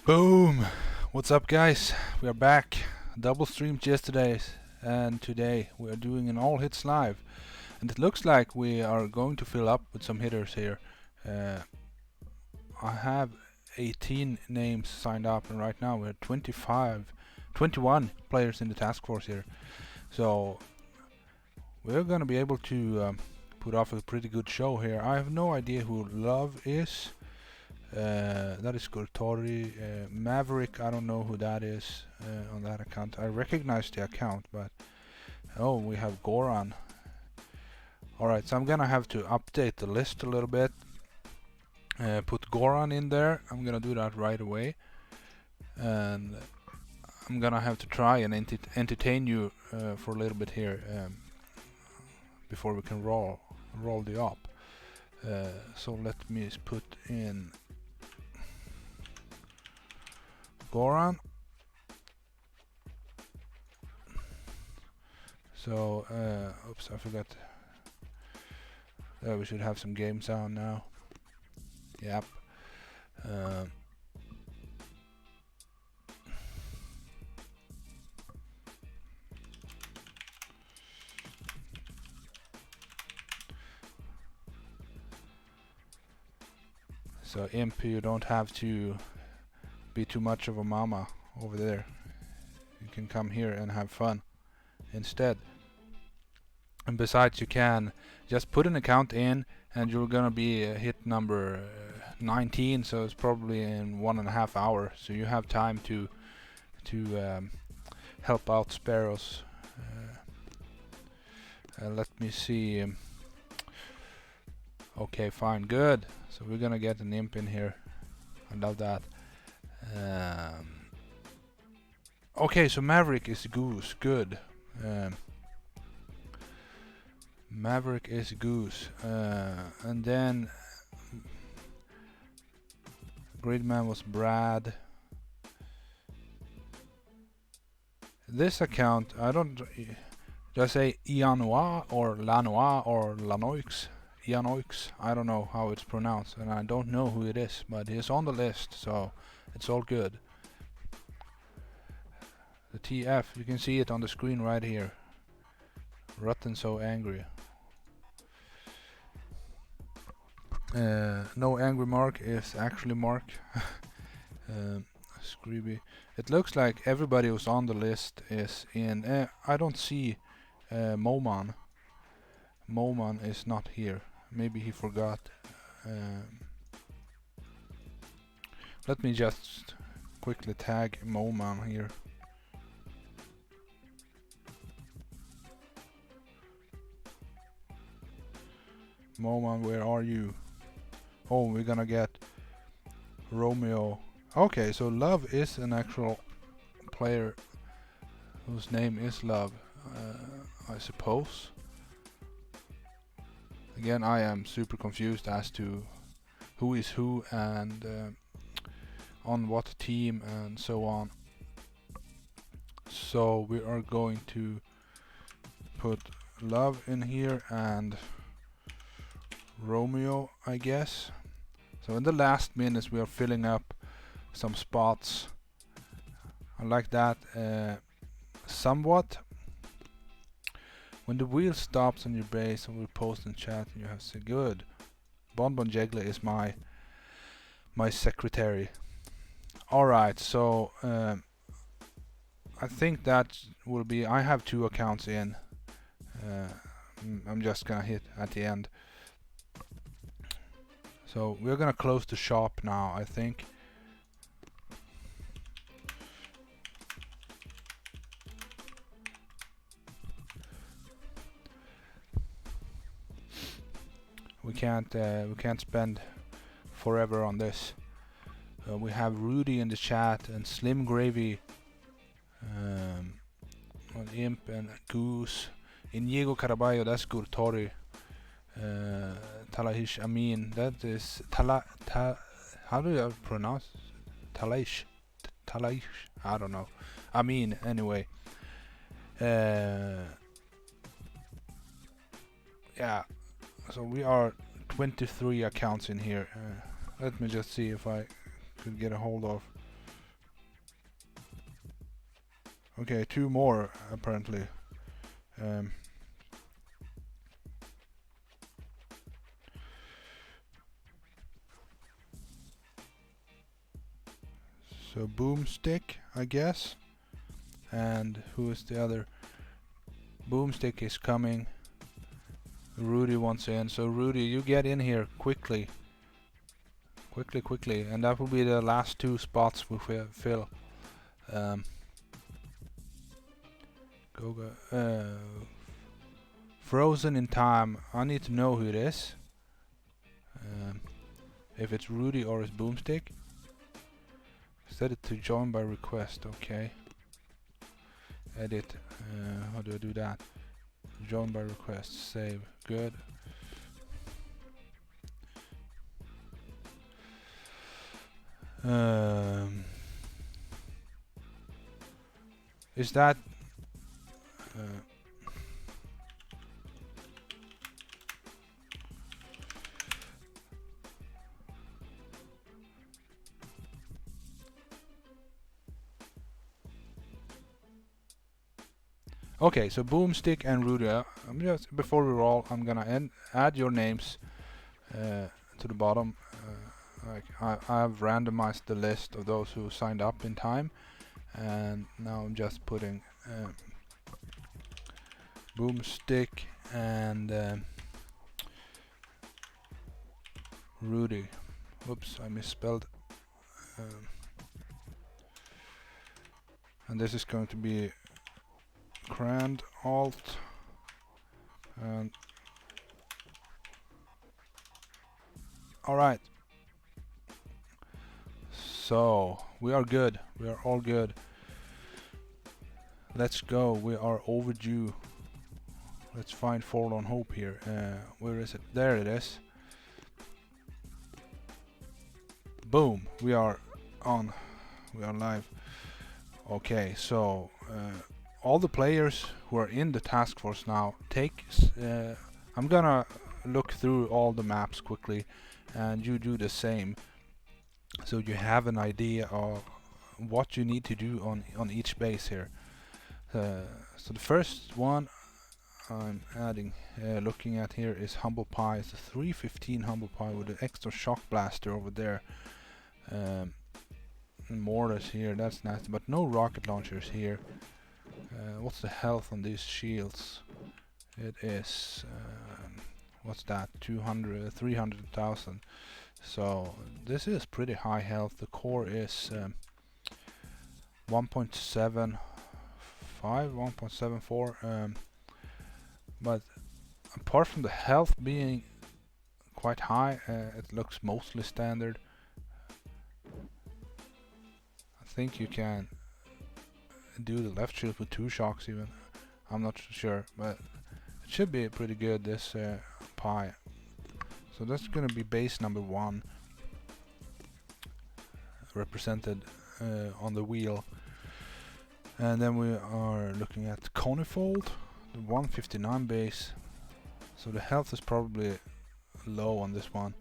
Boom! What's up, guys? We are back. Double streamed yesterday, and today we are doing an all hits live. And it looks like we are going to fill up with some hitters here. I have 18 names signed up, and right now we're 21 players in the task force here. So we're gonna be able to put off a pretty good show here. I have no idea who Love is. That is Gurtori. Maverick, I don't know who that is on that account. I recognize the account, but oh, we have Goran. Alright, so I'm gonna have to update the list a little bit. Put Goran in there. I'm gonna do that right away. And I'm gonna have to try and entertain you for a little bit here before we can roll the op. So let me put in Goran. So, oops, I forgot. We should have some game sound now. Yep. So Imp, you don't have to be too much of a mama over there. You can come here and have fun instead. And besides, you can just put an account in and you're gonna be hit number 19, so it's probably in 1.5 hours, so you have time to help out Sparrows. Let me see. Okay, fine, good. So we're gonna get an imp in here. I love that. Okay, so Maverick is Goose. Good. Maverick is Goose. And then Gridman was Brad. This account, I don't just say Ianois or Lanois or Lanoix. Ianoix. I don't know how it's pronounced, and I don't know who it is, but he's on the list, so it's all good. The TF, you can see it on the screen right here. Rotten so angry. No angry Mark is actually Mark. Screeby. It looks like everybody who's on the list is in. I don't see Moman. Moman is not here. Maybe he forgot. Let me just quickly tag Moman here. Moman, where are you? Oh, we're gonna get Romeo. Okay, so Love is an actual player whose name is Love, I suppose. Again, I am super confused as to who is who and on what team and so on. So we are going to put Love in here and Romeo, I guess. So in the last minutes we are filling up some spots. I like that somewhat. When the wheel stops on your base, I will post in chat and you have to say good. Bonbon Jegle is my secretary. Alright, so I think that will be. I have 2 accounts in. I'm just gonna hit at the end. So we're gonna close the shop now, I think. We can't spend forever on this. We have Rudy in the chat and Slim Gravy, Imp and Goose. Inigo Caraballo, that's Gurtori. Talahish Amin, that is how do you pronounce Talaish? Talaish, I don't know. Amin, anyway. Yeah, so we are 23 accounts in here. Let me just see if I could get a hold of Okay, 2 more apparently. So Boomstick, I guess. And who is the other? Boomstick is coming. Rudy wants in. So Rudy, you get in here quickly. Quickly. And that will be the last 2 spots we fill. Frozen in time. I need to know who it is. If it's Rudy or it's Boomstick. Set it to join by request. Okay. Edit. How do I do that? Join by request. Save. Good. Is that okay? So Boomstick and Rudy. I'm just before we roll, I'm gonna add your names to the bottom. I've randomized the list of those who signed up in time, and now I'm just putting Boomstick and Rudy. Whoops, I misspelled. And this is going to be Grand Alt and alright. So we are good. We are all good. Let's go. We are overdue. Let's find Forlorn Hope here. Where is it? There it is. Boom. We are on. We are live. Okay, so all the players who are in the task force now I'm gonna look through all the maps quickly, and you do the same, so you have an idea of what you need to do on each base here. So the first one I'm adding, looking at here, is Humble Pie. It's a 315 Humble Pie with an extra shock blaster over there. Mortars here, that's nice, but no rocket launchers here. What's the health on these shields? It is what's that, 300,000. So this is pretty high health. The core is 1.75, 1.74, but apart from the health being quite high, it looks mostly standard. I think you can do the left shield with 2 shocks even. I'm not sure, but it should be pretty good, this pie. So that's gonna be base number 1, represented on the wheel. And then we are looking at Conifold, the 159 base. So the health is probably low on this one.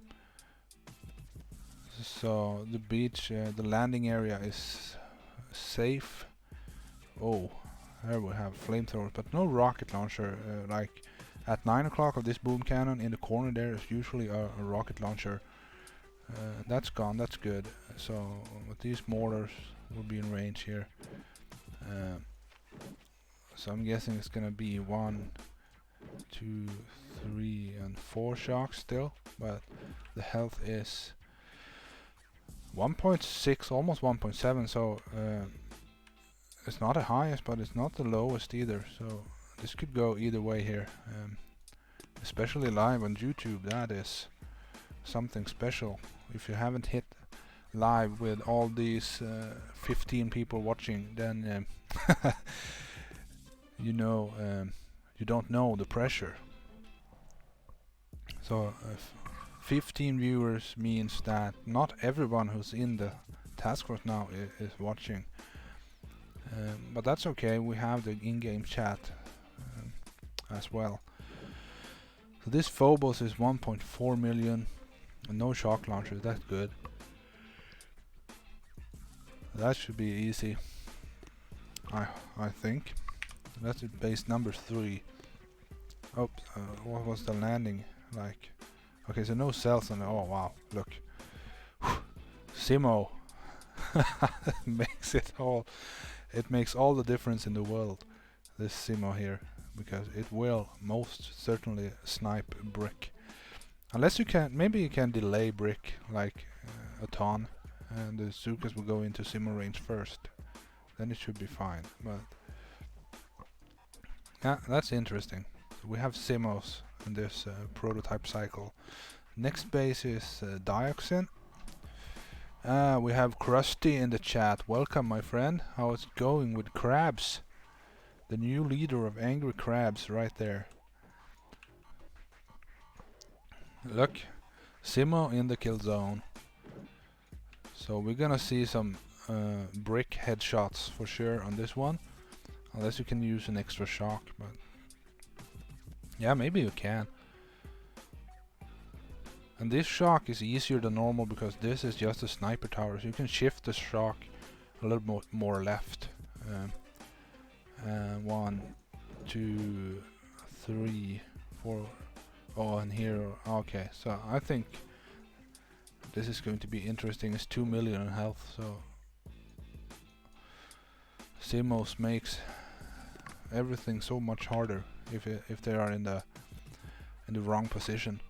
So the beach, the landing area is safe. Oh, here we have flamethrowers, but no rocket launcher. Like at 9 o'clock of this boom cannon in the corner there is usually a rocket launcher. That's gone, that's good. So with these mortars will be in range here. So I'm guessing it's gonna be 1, 2, 3 and 4 shocks still, but the health is 1.6, almost 1.7, so it's not the highest, but it's not the lowest either, so this could go either way here. Especially live on YouTube, that is something special. If you haven't hit live with all these 15 people watching, then you know, you don't know the pressure. So 15 viewers means that not everyone who's in the task force now is watching. But that's okay, we have the in-game chat as well. So this Phobos is 1.4 million and no shock launchers, that's good. That should be easy. I think. That's base number 3. Oops, what was the landing like? Okay, so no cells on the... Oh wow, look. Simo. It makes all the difference in the world, this Simo here, because it will most certainly snipe brick. Unless you can, maybe you can delay brick like a ton, and the Zukas will go into Simo range first. Then it should be fine, but yeah, that's interesting. So we have Simos in this prototype cycle. Next base is Dioxin. We have Krusty in the chat. Welcome, my friend. How is it going with Crabs? The new leader of Angry Crabs right there. Look, Simo in the kill zone. So we're gonna see some brick headshots for sure on this one. Unless you can use an extra shock, but yeah, maybe you can. And this shock is easier than normal because this is just a sniper tower, so you can shift the shock a little more left. 1, 2, 3, 4. Oh, and here. Okay, so I think this is going to be interesting. It's 2 million in health, so Simos makes everything so much harder if they are in the wrong position.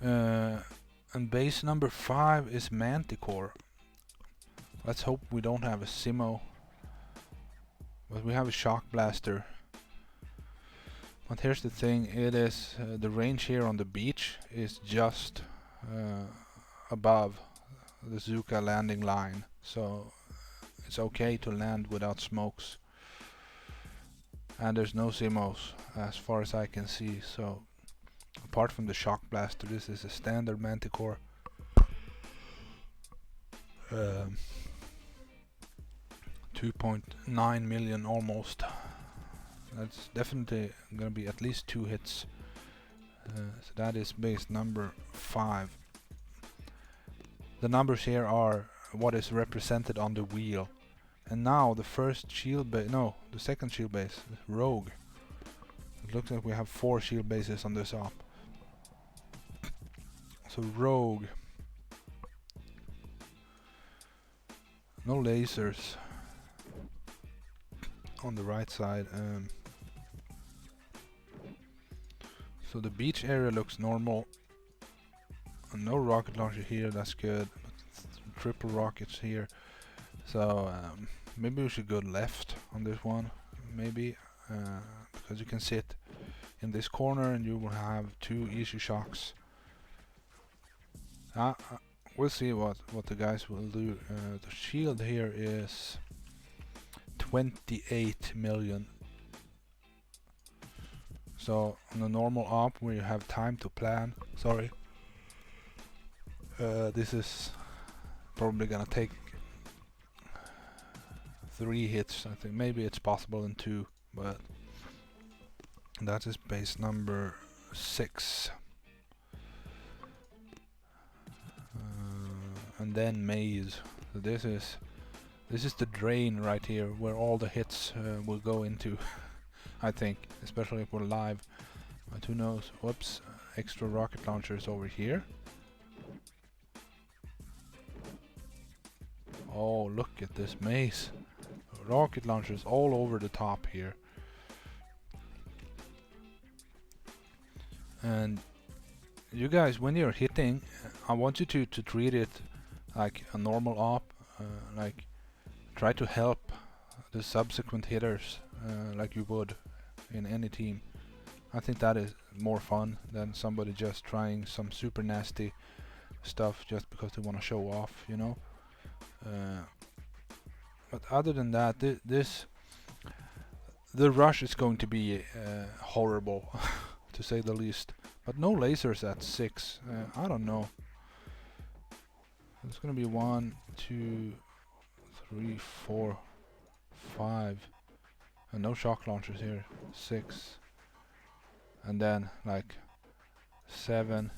And base number 5 is Manticore. Let's hope we don't have a Simo, but we have a Shock Blaster. But here's the thing, it is the range here on the beach is just above the Zuka landing line, so it's okay to land without smokes. And there's no Simos as far as I can see, so apart from the Shock Blaster, this is a standard Manticore. 2.9 million almost. That's definitely gonna be at least 2 hits. So that is base number 5. The numbers here are what is represented on the wheel. And now the first shield base, no, the second shield base, Rogue. It looks like we have 4 shield bases on this op. So Rogue. No lasers on the right side. So the beach area looks normal. And no rocket launcher here, that's good. Triple rockets here. So maybe we should go left on this one. Maybe because you can sit in this corner and you will have 2 easy shocks. We'll see what the guys will do. The shield here is 28 million. So on a normal op where you have time to plan, sorry, this is probably gonna take 3 hits. I think maybe it's possible in 2, but that is base number 6. And then maze. So this is the drain right here where all the hits will go into. I think, especially if we're live. But who knows? Whoops! Extra rocket launchers over here. Oh, look at this maze! Rocket launchers all over the top here. And you guys, when you're hitting, I want you to treat it like a normal op. Like try to help the subsequent hitters like you would in any team. I think that is more fun than somebody just trying some super nasty stuff just because they want to show off, you know. But other than that, the rush is going to be horrible, to say the least. But no lasers at 6. I don't know. It's gonna be 1, 2, 3, 4, 5. And no shock launchers here. 6. And then like 7,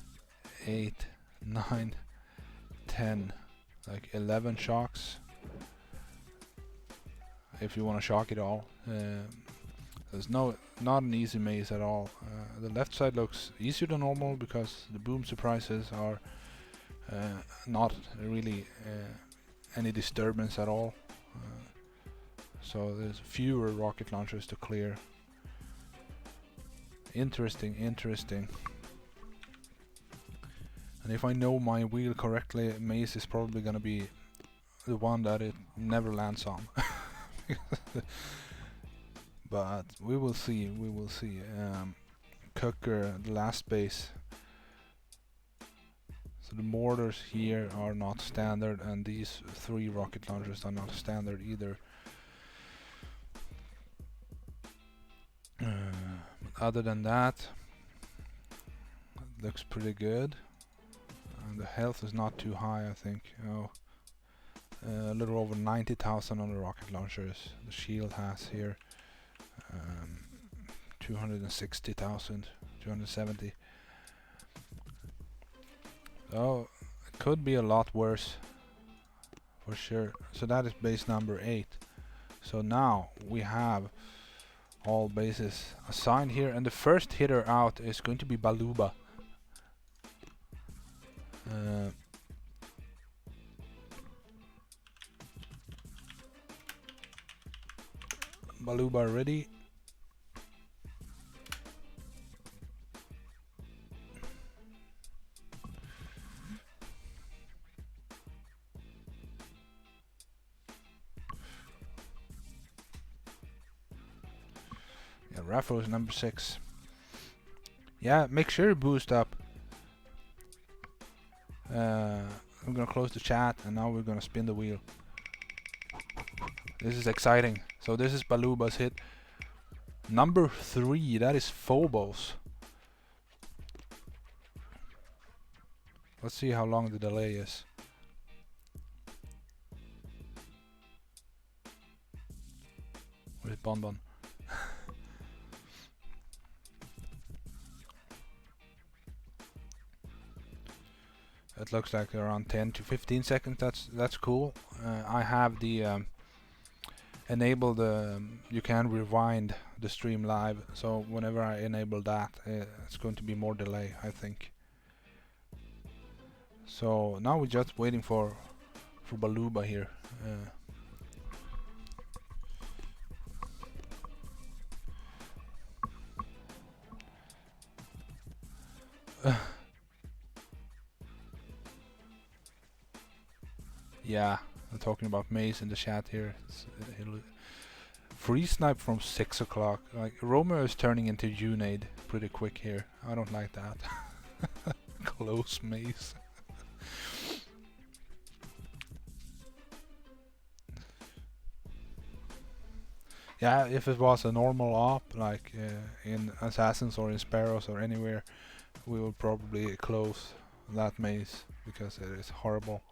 8, 9, 10. Like 11 shocks. if you want to shock it all. There's not an easy maze at all. The left side looks easier than normal because the boom surprises are not really any disturbance at all. So there's fewer rocket launchers to clear. Interesting, interesting. And if I know my wheel correctly, maze is probably gonna be the one that it never lands on. But we will see, we will see. Cooker, the last base. So the mortars here are not standard, and these 3 rocket launchers are not standard either. Other than that, it looks pretty good. And the health is not too high, I think. A little over 90,000 on the rocket launchers. The shield has here 260,000, 270. So it could be a lot worse, for sure. So that is base number 8. So now we have all bases assigned here, and the first hitter out is going to be Baluba. Baluba ready. Yeah, Raffo is number 6. Yeah, make sure you boost up. I'm gonna close the chat, and now we're gonna spin the wheel. This is exciting. So this is Baluba's hit. Number 3, that is Phobos. Let's see how long the delay is. Where's Bonbon? It looks like around 10 to 15 seconds. That's cool. I have the enabled. You can rewind the stream live. So whenever I enable that, it's going to be more delay, I think. So now we're just waiting for Baluba here. Yeah, I'm talking about Maze in the chat here. Free snipe from 6 o'clock. Like, Romeo is turning into Unade pretty quick here. I don't like that. Close Maze. Yeah, if it was a normal op, like in Assassins or in Sparrows or anywhere, we would probably close that maze because it is horrible.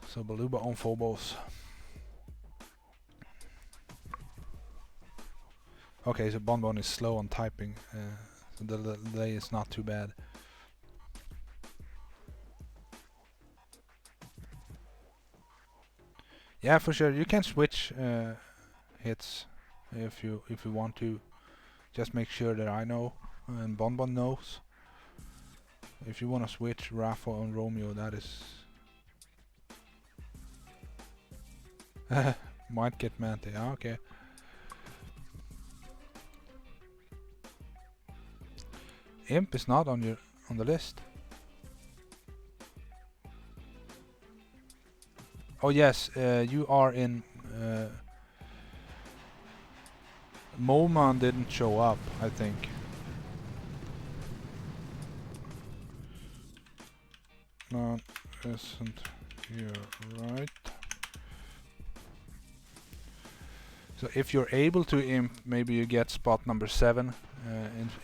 So Baluba on Phobos. Okay, so Bonbon is slow on typing, so the delay is not too bad. Yeah, for sure. You can switch hits if you want to. Just make sure that I know and Bonbon knows. If you want to switch Rafa and Romeo, that is might get Mante. Ah, okay. Imp is not on the list. Oh yes, you are in. Moman didn't show up, I think. No, isn't here, right? So if you're able to imp, maybe you get spot number 7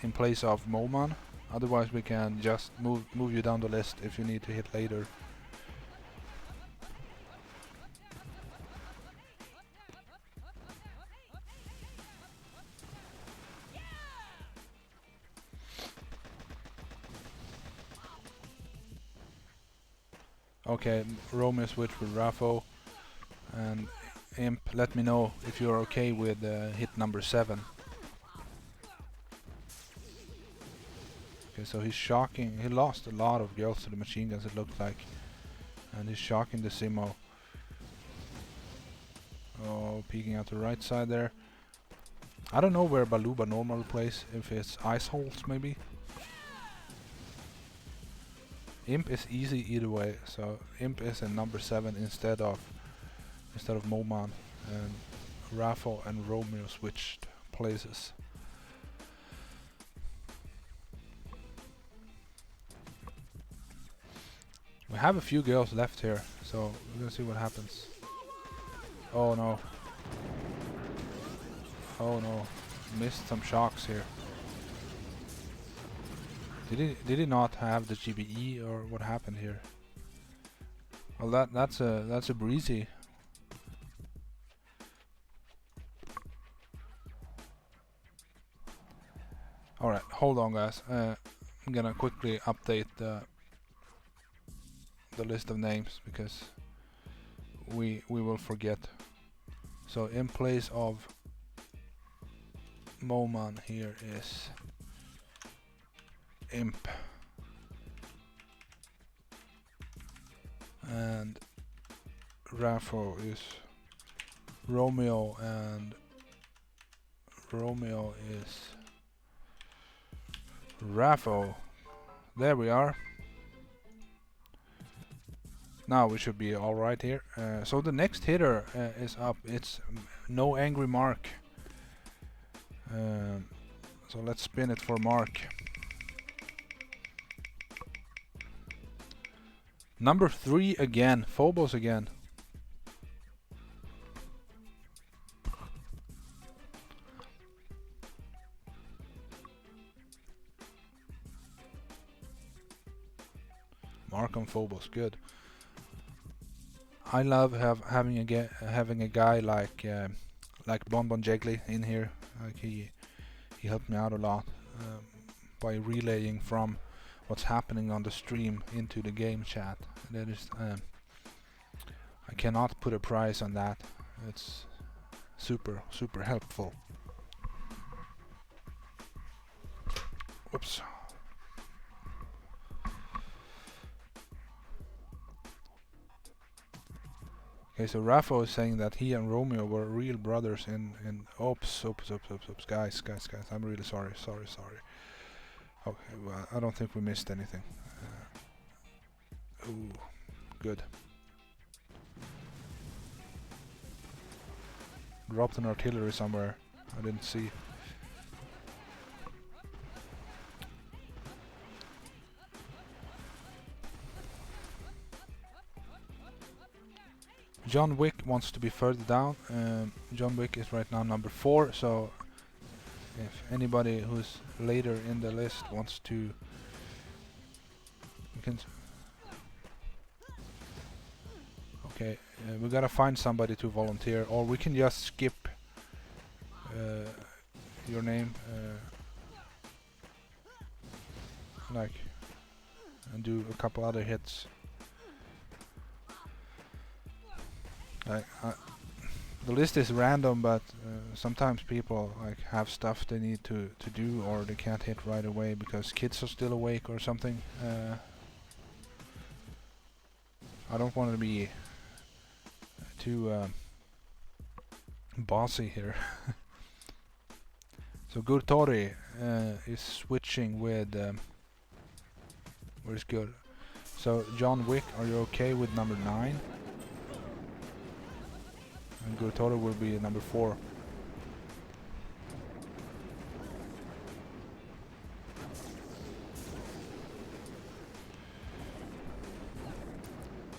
in place of Moman. Otherwise, we can just move you down the list if you need to hit later. Okay, Romeo switch with Raffo, and Imp, let me know if you're okay with hit number 7. Okay, so he's shocking. He lost a lot of girls to the machine guns, it looked like, and he's shocking the Simo. Oh, peeking out the right side there. I don't know where Baluba normally plays, if it's ice holes maybe. Imp is easy either way, so Imp is in number 7 instead of Moman, and Raffo and Romeo switched places. We have a few girls left here, so we're gonna see what happens. Oh no. Oh no. Missed some shocks here. Did he not have the GBE, or what happened here? Well, that's a breezy. All right, hold on, guys. I'm gonna quickly update the list of names because we will forget. So in place of Moman here is Imp, and Raffo is Romeo, and Romeo is Raffo. There we are. Now we should be alright here. So the next hitter is up. It's No Angry Mark. So let's spin it for Mark. Number 3 again. Phobos again. Mark on Phobos, good. I love having a guy like Bonbon Jiggly in here. Like he helped me out a lot by relaying from what's happening on the stream into the game chat. That is, I cannot put a price on that. It's super helpful. Whoops. Okay, so Raffo is saying that he and Romeo were real brothers in oops, guys, I'm really sorry. Okay, well, I don't think we missed anything. Ooh, good. Dropped an artillery somewhere. I didn't see. John Wick wants to be further down. John Wick is right now number 4, so if anybody who's later in the list wants to, we can. Okay, we gotta find somebody to volunteer, or we can just skip your name, like, and do a couple other hits. The list is random, but sometimes people like have stuff they need to do, or they can't hit right away because kids are still awake or something. I don't want to be too bossy here. So Gurtori is switching with where's good? So John Wick, are you okay with number 9? And Gurtori will be number 4.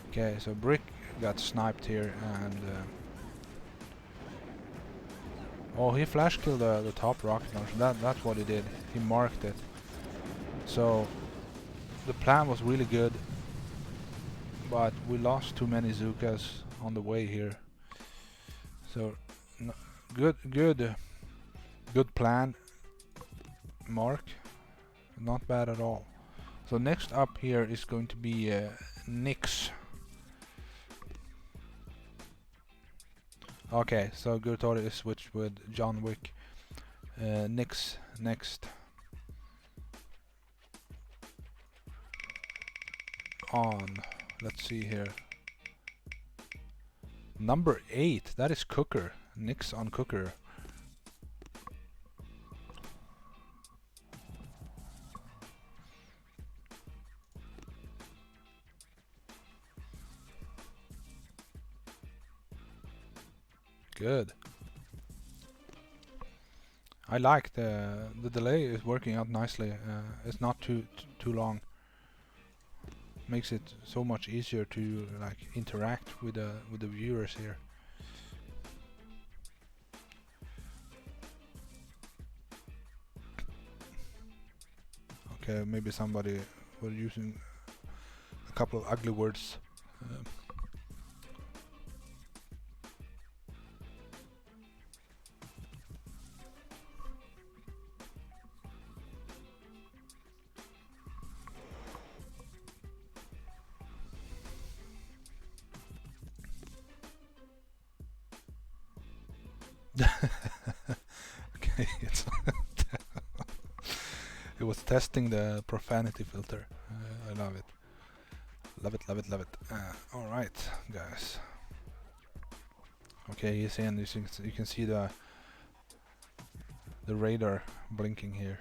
Okay, so Brick got sniped here, and oh, he flash killed the top rocket launcher. That's what he did. He marked it. So the plan was really good, but we lost too many Zukas on the way here. So good plan, Mark. Not bad at all. So next up here is going to be Nix. Okay, so Gurtori is switched with John Wick. Nyx next. On. Let's see here. Number 8, that is Cooker. Nyx on Cooker. Good. I like the delay is working out nicely. It's not too long. Makes it so much easier to like interact with the viewers here. Okay, maybe somebody was using a couple of ugly words. Okay, it was testing the profanity filter. I love it. Love it, love it, love it. Alright, guys. Okay, he's in. You can see the radar blinking here.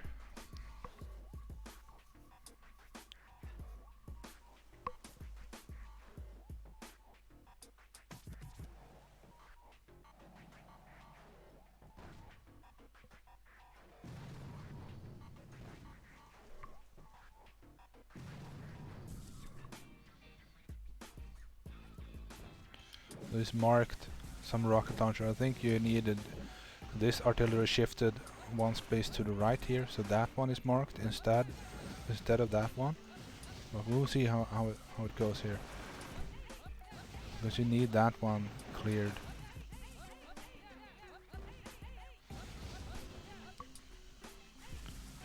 This marked some rocket launcher. I think you needed this artillery shifted one space to the right here, so that one is marked instead of that one. But we'll see how it goes here, because you need that one cleared.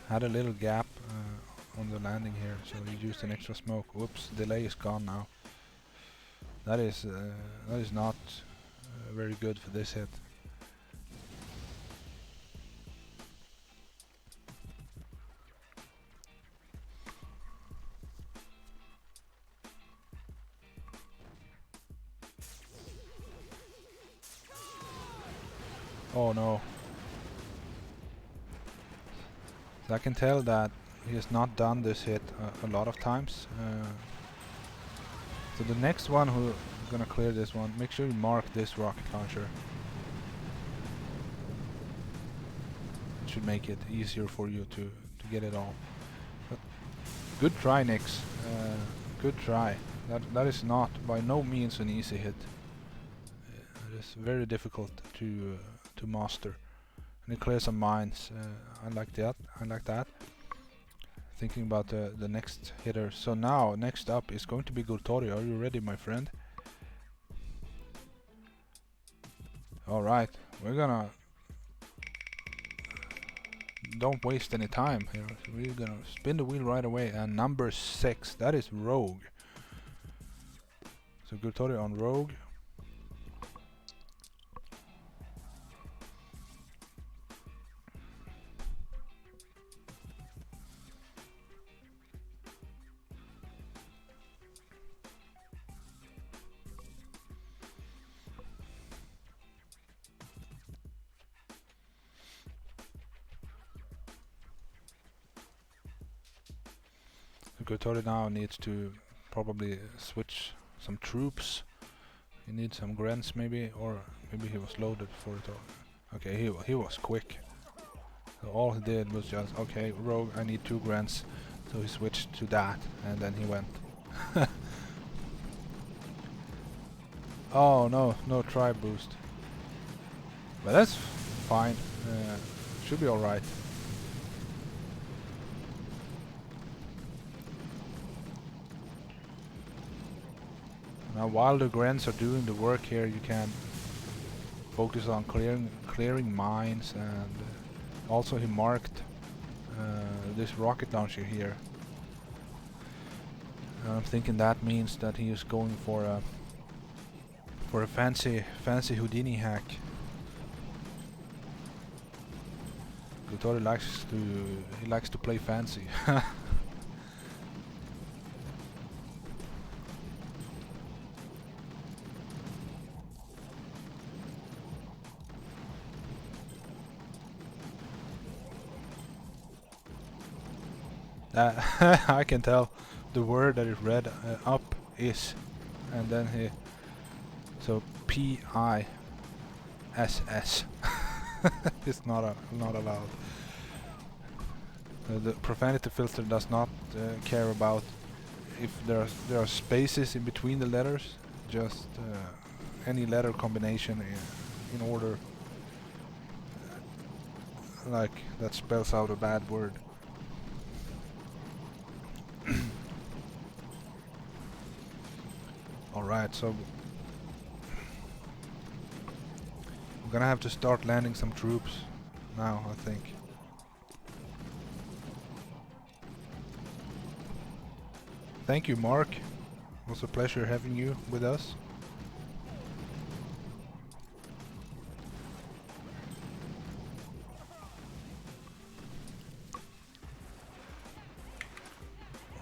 Had a little gap on the landing here, so you used an extra smoke. Whoops, delay is gone now. That is not very good for this hit. Oh no. So I can tell that he has not done this hit a lot of times. So the next one who's gonna clear this one, make sure you mark this rocket launcher. It should make it easier for you to get it all. But good try, Nyx. Good try. That is not by no means an easy hit. It is very difficult to master. And it clears some mines. I like that. I like that. Thinking about the next hitter. So now, next up is going to be Gurtori. Are you ready, my friend? Alright, we're gonna... Don't waste any time here. We're gonna spin the wheel right away. And number 6, that is Rogue. So Gurtori on Rogue. Gurtori now needs to probably switch some troops. He needs some grants maybe, or maybe he was loaded for it all. Okay, he was quick. So all he did was just, okay, Rogue, I need 2 grants. So he switched to that, and then he went. Oh no, no tribe boost. But that's fine. Should be alright. Now while the grants are doing the work here, you can focus on clearing mines, and also he marked this rocket launcher here. I'm thinking that means that he is going for for a fancy Houdini hack. Gutori likes to play fancy. I can tell the word that is read up is, and then he, so PISS. It's not allowed. The profanity filter does not care about if there are spaces in between the letters. Just any letter combination in order, like that spells out a bad word. Alright, so we're gonna have to start landing some troops now, I think. Thank you, Mark. It was a pleasure having you with us.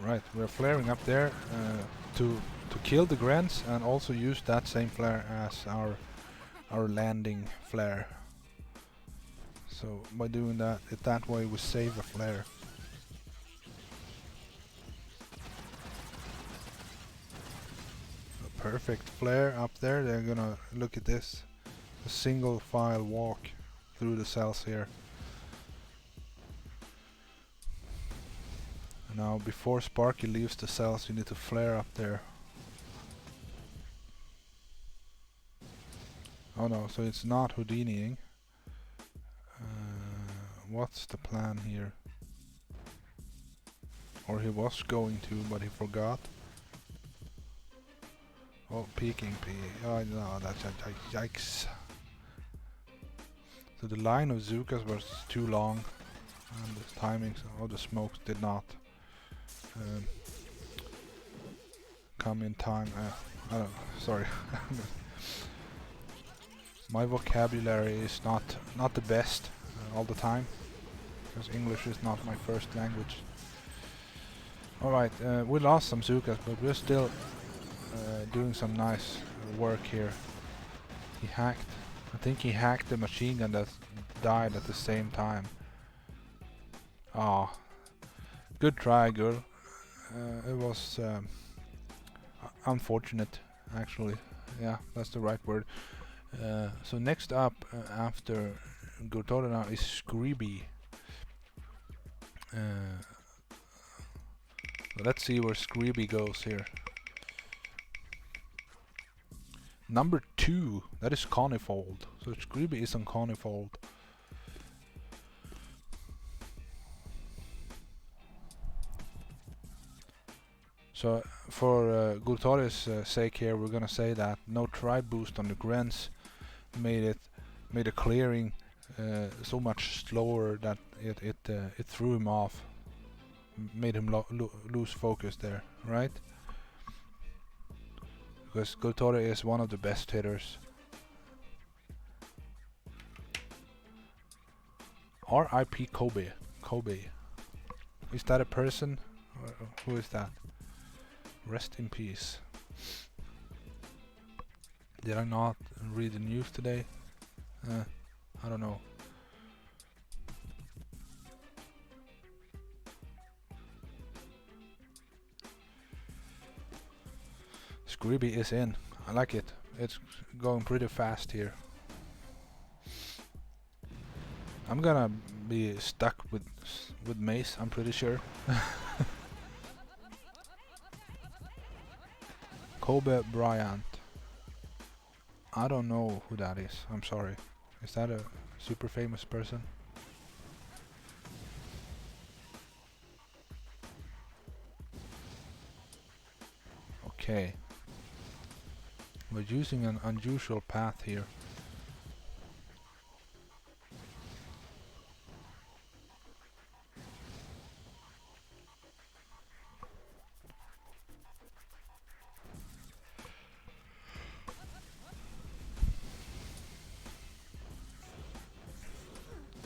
Alright, we're flaring up there to kill the Grants and also use that same flare as our landing flare. So by doing that way we save a flare. A perfect flare up there. They're gonna look at this. A single file walk through the cells here. And now before Sparky leaves the cells you need to flare up there. Oh no, so it's not Houdiniing. What's the plan here? Or he was going to, but he forgot. Oh, peeking P. Oh no, that's yikes. So the line of Zukas was too long, and the timings of the smokes did not come in time. I don't. Sorry. My vocabulary is not the best all the time, because English is not my first language. Alright, we lost some Zukas, but we're still doing some nice work here. I think he hacked the machine gun that died at the same time. Ah, good try, girl. It was unfortunate, actually. Yeah, that's the right word. So next up after Gurtora now is Screeby. Let's see where Screeby goes here. Number 2, that is Conifold. So Screeby is on Conifold. So for Gurtori's sake here, we're gonna say that no tribe boost on the Grens made a clearing so much slower that it threw him off, made him lose focus there, right? Because Gurtori is one of the best hitters. R.I.P. Kobe. Is that a person? Who is that? Rest in peace. Did I not read the news today? I don't know. Screeby is in. I like it. It's going pretty fast here. I'm gonna be stuck with Mace, I'm pretty sure. Kobe Bryant. I don't know who that is. I'm sorry. Is that a super famous person? Okay. We're using an unusual path here.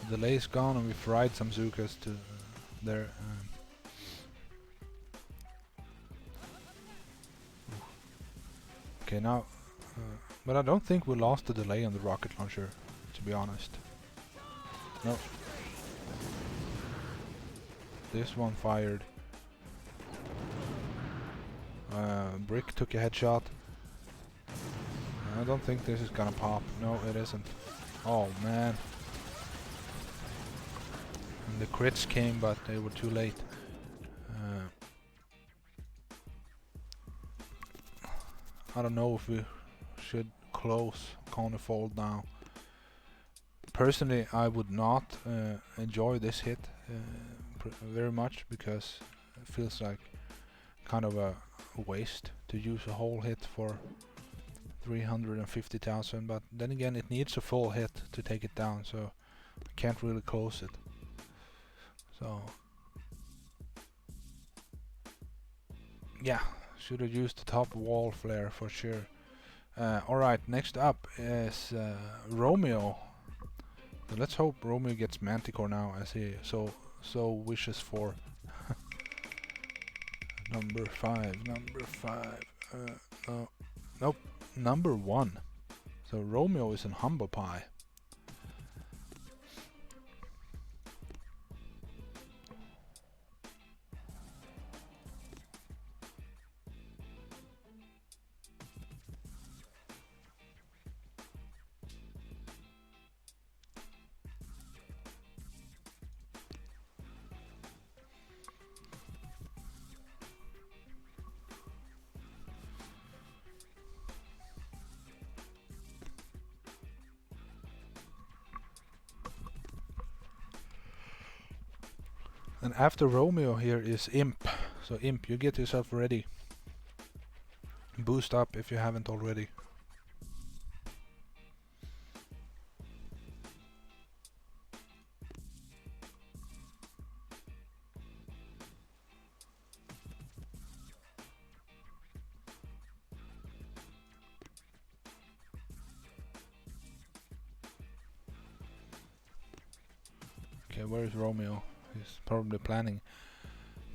delay is gone, and we fried some Zookas to there. Okay, now, but I don't think we lost the delay on the rocket launcher, to be honest. No. This one fired. Brick took a headshot. I don't think this is gonna pop. No, it isn't. Oh man. And the crits came, but they were too late. I don't know if we should close Conifold now. Personally, I would not enjoy this hit very much, because it feels like kind of a waste to use a whole hit for 350,000, but then again it needs a full hit to take it down, so I can't really close it. So yeah, should have used the top wall flare for sure. Alright, next up is Romeo. So let's hope Romeo gets Manticore now, as he so wishes for. Number 5. Nope, number 1. So Romeo is in Humble Pie. And after Romeo here is Imp. So Imp, you get yourself ready. Boost up if you haven't already. Okay, where is Romeo? He's probably planning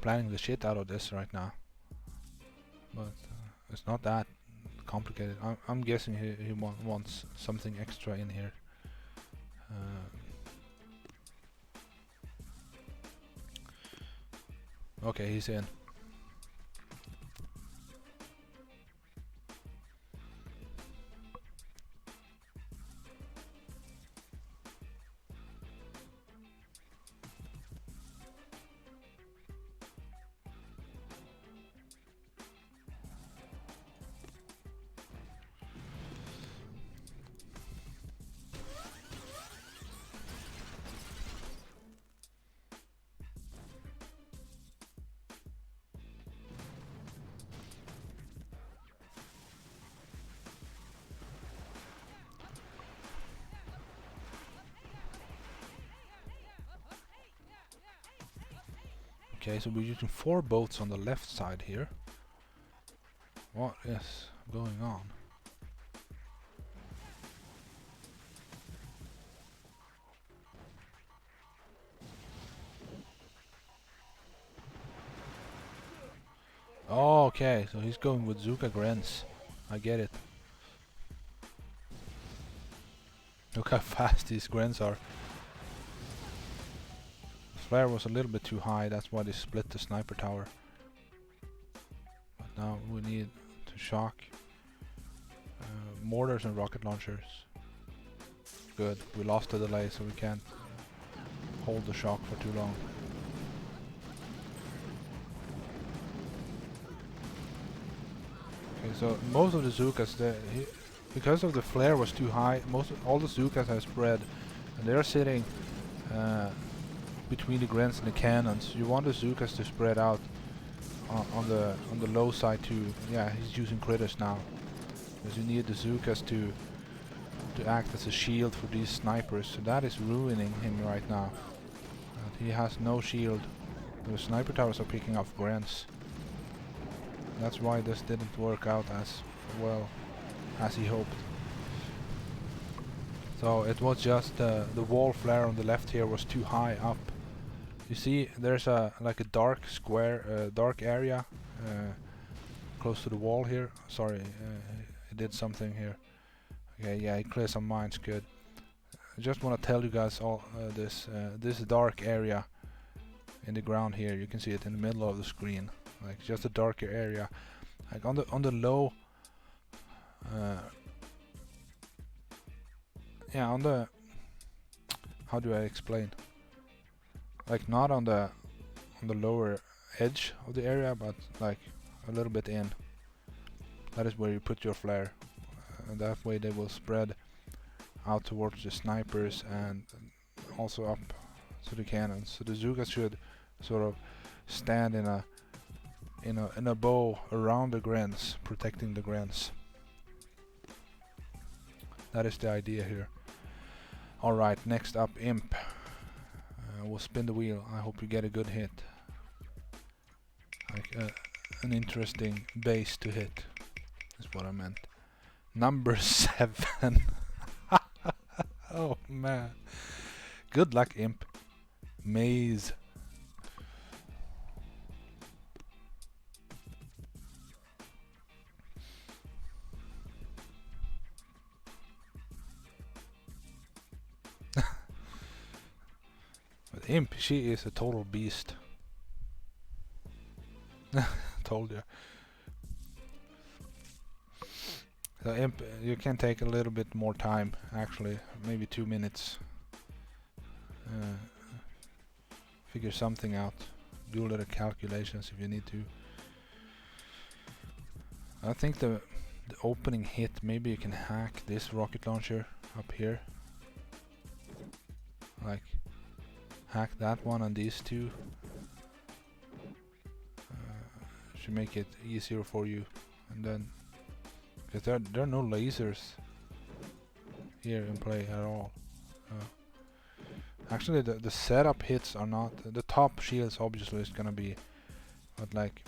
the shit out of this right now. But it's not that complicated. I'm guessing he wants something extra in here. Okay, he's in. Okay, so we're using 4 boats on the left side here. What is going on? Oh, okay, so he's going with Zuka Grens. I get it. Look how fast these Grens are. Flare was a little bit too high, that's why they split the sniper tower. But now we need to shock mortars and rocket launchers. Good, we lost the delay, so we can't hold the shock for too long. Okay, so most of the Zookas, because of the flare was too high, all the Zookas have spread, and they're sitting between the Grens and the cannons. You want the Zookas to spread out on the low side too. Yeah, he's using critters now, because you need the Zookas to act as a shield for these snipers. So that is ruining him right now. He has no shield. The sniper towers are picking off Grens. That's why this didn't work out as well as he hoped. So it was just the wall flare on the left here was too high up. You see, there's like a dark square, dark area close to the wall here. Sorry, it did something here. Okay, yeah, it cleared some mines. Good. I just want to tell you guys all this dark area in the ground here. You can see it in the middle of the screen, like just a darker area, like on the low. Yeah, on the. How do I explain? Like not on the lower edge of the area, but like a little bit in. That is where you put your flare, and that way they will spread out towards the snipers and also up to the cannons. So the Zugas should sort of stand in a bow around the grens, protecting the grens. That is the idea here. Alright, next up, Imp. We'll spin the wheel. I hope you get a good hit. Like an interesting base to hit is what I meant. Number 7. Oh man. Good luck, Imp. Maze. But Imp, she is a total beast. Told you. So Imp, you can take a little bit more time, actually, maybe 2 minutes. Figure something out. Do a little calculations if you need to. I think the opening hit, maybe you can hack this rocket launcher up here. Like, hack that one and these two. Should make it easier for you. And then, because there are no lasers here in play at all. Actually, the setup hits are not. The top shields obviously is gonna be, but like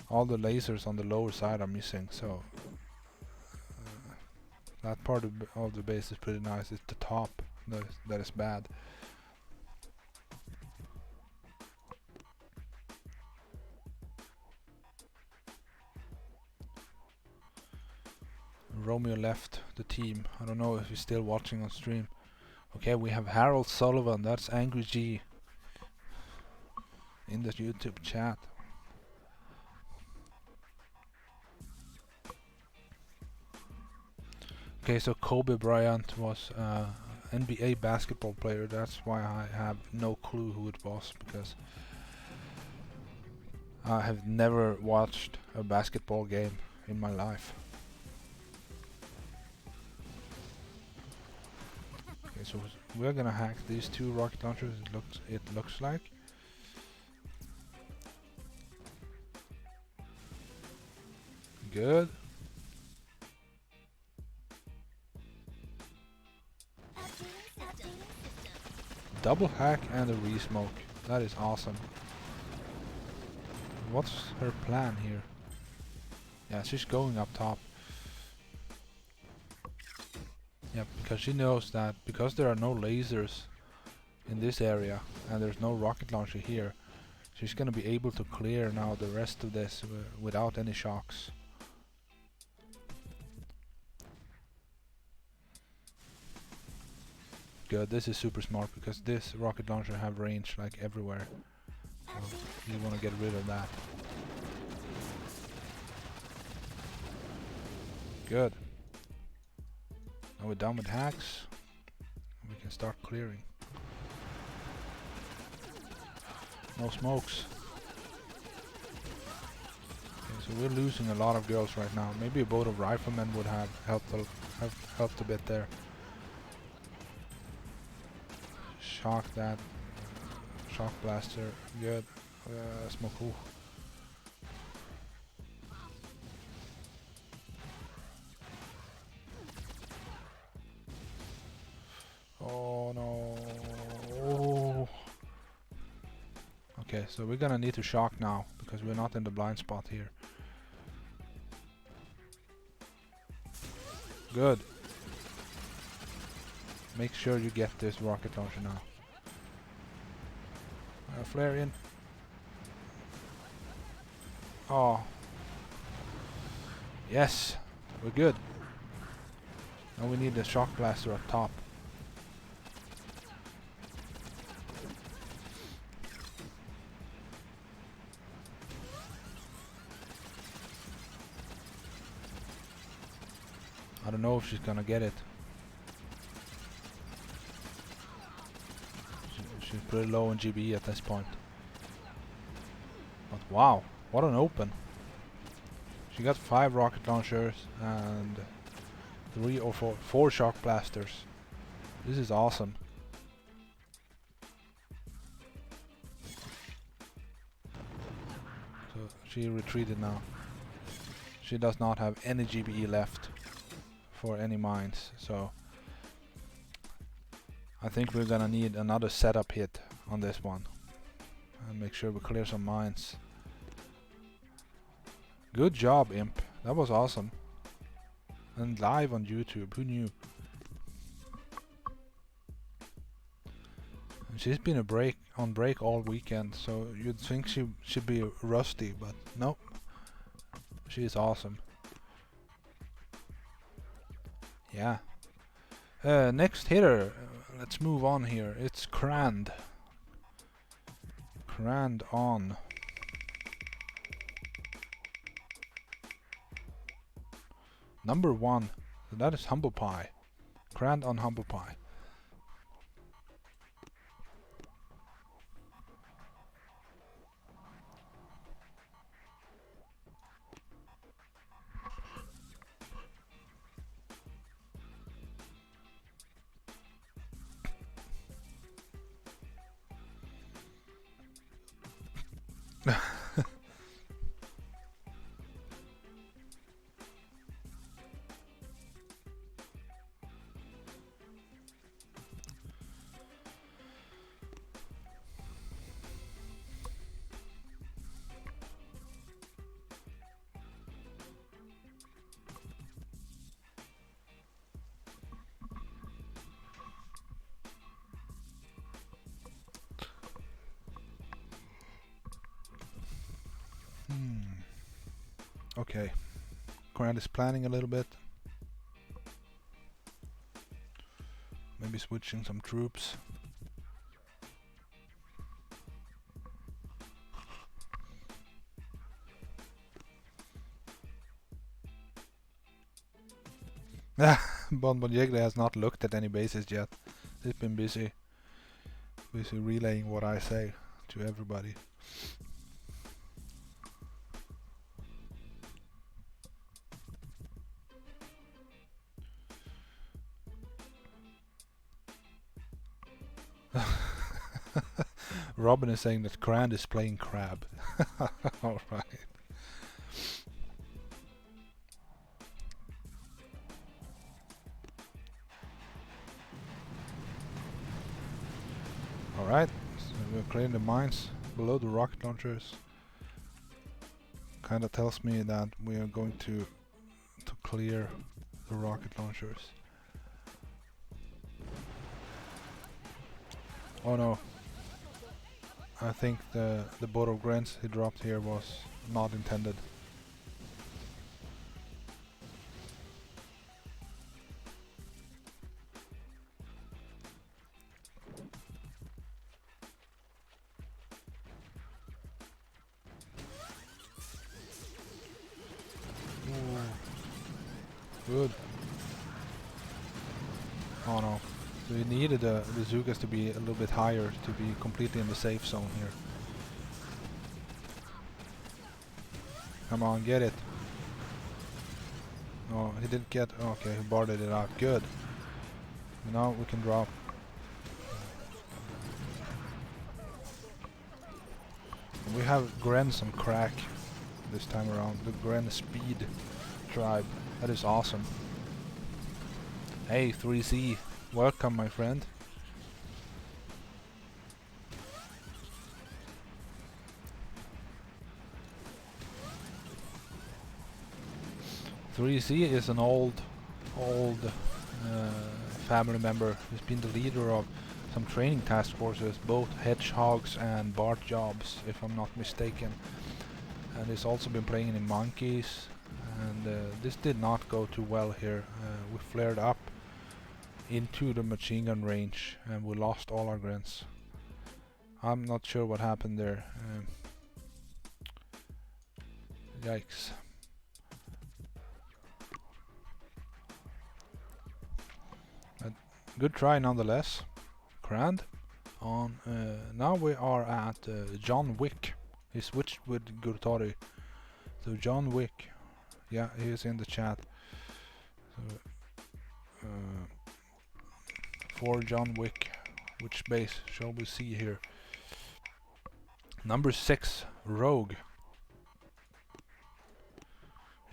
all the lasers on the lower side are missing. So that part of the base is pretty nice. It's the top that is bad. Romeo left the team. I don't know if he's still watching on stream. Okay, we have Harold Sullivan. That's Angry G in the YouTube chat. Okay, so Kobe Bryant was NBA basketball player. That's why I have no clue who it was, because I have never watched a basketball game in my life. Okay, so we're gonna hack these two rocket launchers. It looks like. Good. Double hack and a re-smoke. That is awesome. What's her plan here? Yeah, she's going up top. Yeah, because she knows that because there are no lasers in this area and there's no rocket launcher here, she's gonna be able to clear now the rest of this without any shocks. Good, this is super smart because this rocket launcher have range like everywhere. So you want to get rid of that. Good. Now we're done with hacks. We can start clearing. No smokes. Okay, so we're losing a lot of girls right now. Maybe a boat of riflemen would have helped a bit there. Shock that. Shock blaster. Good. Smoke. Ooh. Oh no. Oh. Okay, so we're gonna need to shock now because we're not in the blind spot here. Good. make sure you get this rocket launcher now. Flare in. Oh. Yes, we're good. Now we need the shock blaster up top. I don't know if she's gonna get it. She's pretty low in GB at this point. But wow, what an open. She got 5 rocket launchers and 3 or 4 shock blasters. This is awesome. So she retreated now. She does not have any GBE left for any mines, so I think we're gonna need another setup hit on this one and make sure we clear some mines. Good job, Imp. That was awesome. And live on YouTube, who knew? And she's been on break all weekend, so you'd think she should be rusty, but nope. She is awesome. Yeah. Next hitter, let's move on here. It's Crand. Crand on. Number 1. So that is Humble Pie. Crand on Humble Pie. Okay, Crand is planning a little bit. Maybe switching some troops. Bonbon Yeagley has not looked at any bases yet. He's been busy relaying what I say to everybody. Robin is saying that Crand is playing crab. Alright. Alright, so we're clearing the mines below the rocket launchers. Kinda tells me that we are going to clear the rocket launchers. Oh no. I think the boat of grants he dropped here was not intended. Good. Oh no. So we needed the Zugas to be a little bit higher to be completely in the safe zone here. Come on, get it. Oh, he didn't get... Okay, he boarded it out. Good. Now we can drop. We have Grens on crack this time around. The Gren Speed tribe. That is awesome. Hey, 3Z. Welcome, my friend. .3Z is an old family member. He's been the leader of some training task forces, both hedgehogs and Bart jobs, if I'm not mistaken. And he's also been playing in monkeys. And this did not go too well here. We flared up into the machine gun range and we lost all our grunts. I'm not sure what happened there. Yikes. But good try nonetheless. Grand. On now we are at John Wick. He switched with Gurtori. So John Wick. Yeah, he is in the chat. So, for John Wick, which base shall we see here? Number 6, Rogue.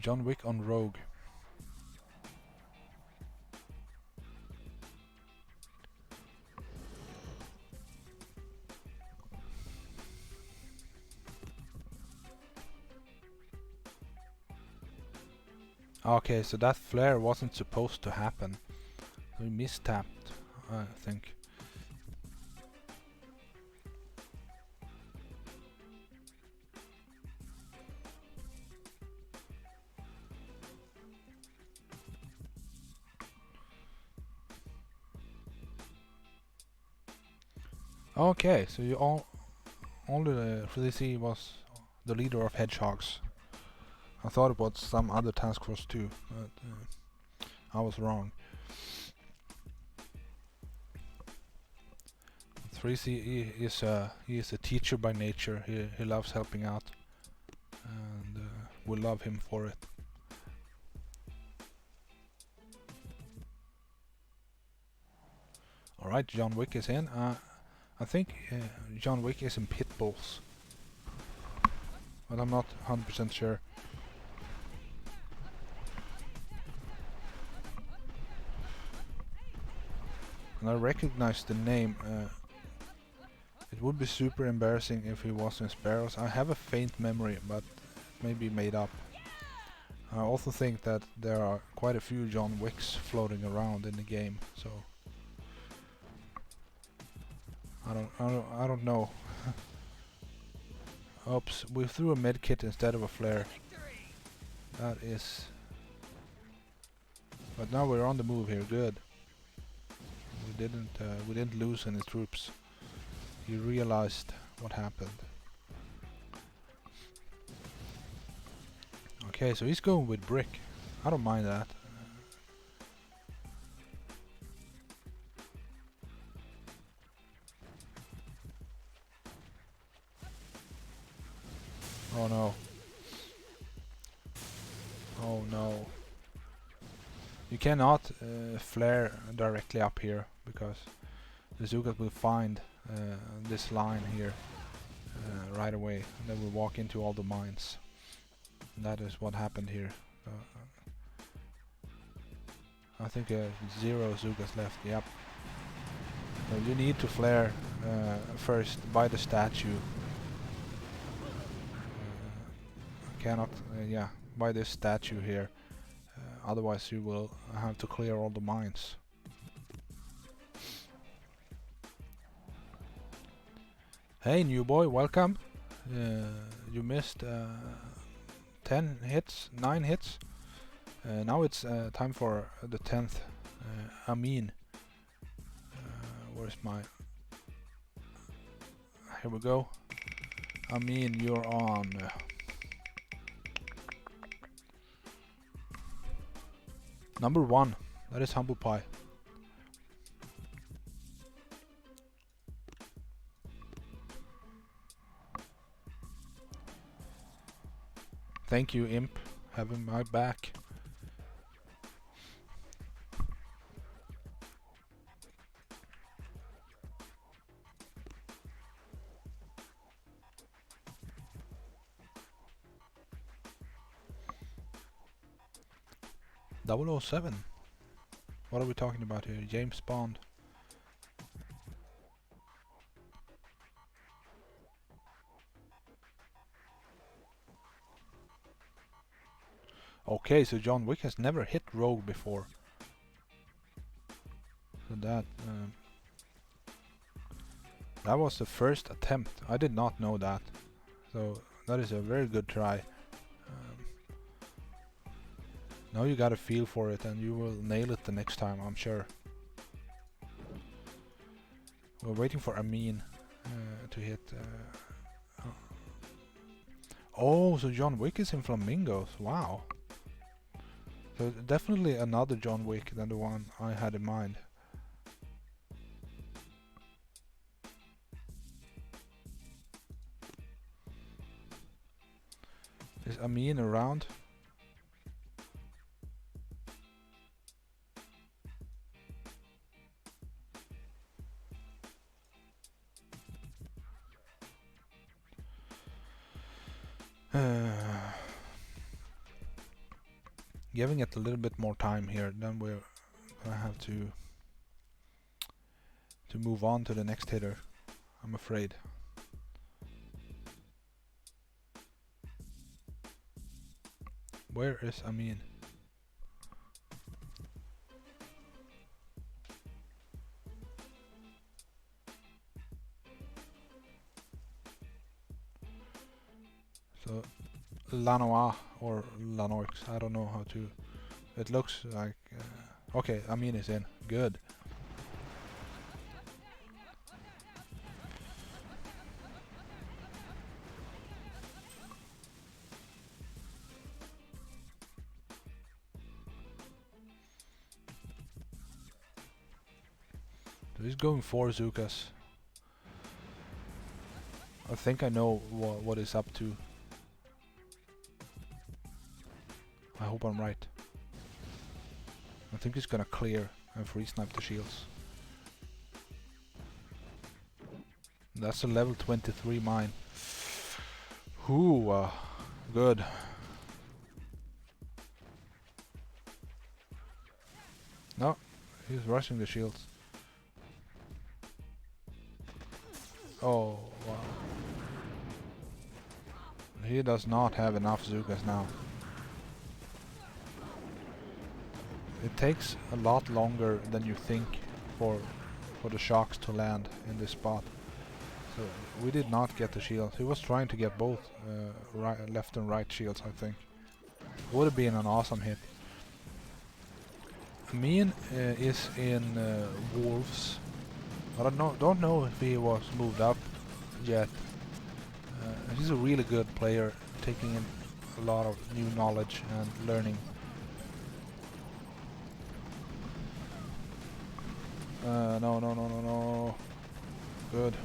John Wick on Rogue. Okay, so that flare wasn't supposed to happen. We mistapped, I think. Okay, so you only Felici was the leader of hedgehogs. I thought it was some other task force too, but I was wrong. 3C he is a teacher by nature. He loves helping out, and we love him for it. All right, John Wick is in. I think John Wick is in pit bulls, but I'm not 100% sure. And I recognize the name. It would be super embarrassing if he was in Sparrows. I have a faint memory, but it may be made up. I also think that there are quite a few John Wicks floating around in the game, so I don't know. Oops, we threw a medkit instead of a flare. That is. But now we're on the move here. Good. We didn't lose any troops. He realized what happened. Okay, so he's going with brick. I don't mind that. Oh no. Oh no. You cannot flare directly up here because the Zugas will find this line here right away, and then we walk into all the mines. And that is what happened here. I think 0 Zugas left. Yep. So you need to flare first by the statue. Cannot, yeah, by this statue here. Otherwise you will have to clear all the mines. Hey new boy, welcome. You missed 10 hits, 9 hits. Now it's time for the 10th. Amin. Where's my... Here we go. Amin, you're on. Number 1. That is Humble Pie. Thank you, Imp, having my back. .007. What are we talking about here? James Bond. Okay, so John Wick has never hit Rogue before. that. That was the first attempt. I did not know that. So that is a very good try. Now you got a feel for it and you will nail it the next time, I'm sure. We're waiting for Amin to hit. Oh, so John Wick is in Flamingos. Wow. So definitely another John Wick than the one I had in mind. Is Amin around? Giving it a little bit more time here, then we're gonna have to move on to the next hitter, I'm afraid. Where is Amin? So Lanois or Lanoix, I don't know how to. It looks like okay, Amin is in. Good. So he's going for Zukas. I think I know what he's up to. I hope I'm right. I think he's gonna clear and free snipe the shields. That's a level 23 mine. Ooh, good. No, he's rushing the shields. Oh, wow. He does not have enough Zukas now. It takes a lot longer than you think for the shocks to land in this spot. So we did not get the shields. He was trying to get both left and right shields, I think. Would have been an awesome hit. Amin is in Wolves. I don't know if he was moved up yet. He's a really good player, taking in a lot of new knowledge and learning. No. Good.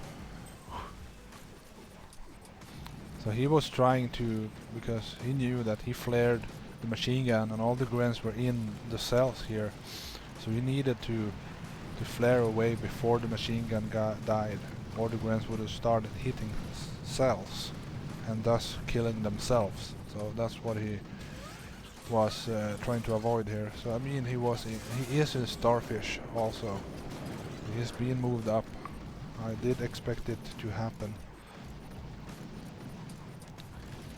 So he was trying to, because he knew that he flared the machine gun and all the grens were in the cells here. So he needed to flare away before the machine gun died, or the grens would have started hitting cells and thus killing themselves. So that's what he was trying to avoid here. So I mean, he is a starfish also. He's being moved up. I did expect it to happen.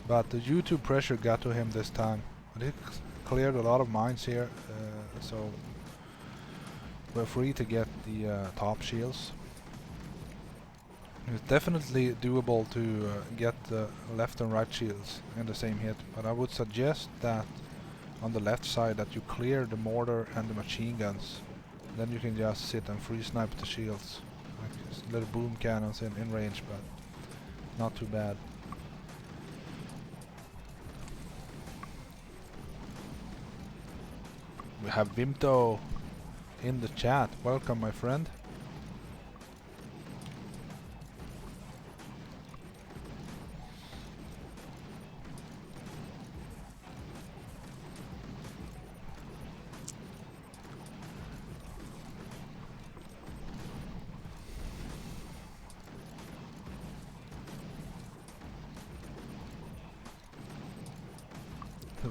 But the YouTube pressure got to him this time. But he cleared a lot of mines here, so we're free to get the top shields. It's definitely doable to get the left and right shields in the same hit, but I would suggest that on the left side that you clear the mortar and the machine guns. Then you can just sit and free snipe the shields. Like little boom cannons in range, but not too bad. We have Vimto in the chat. Welcome, my friend.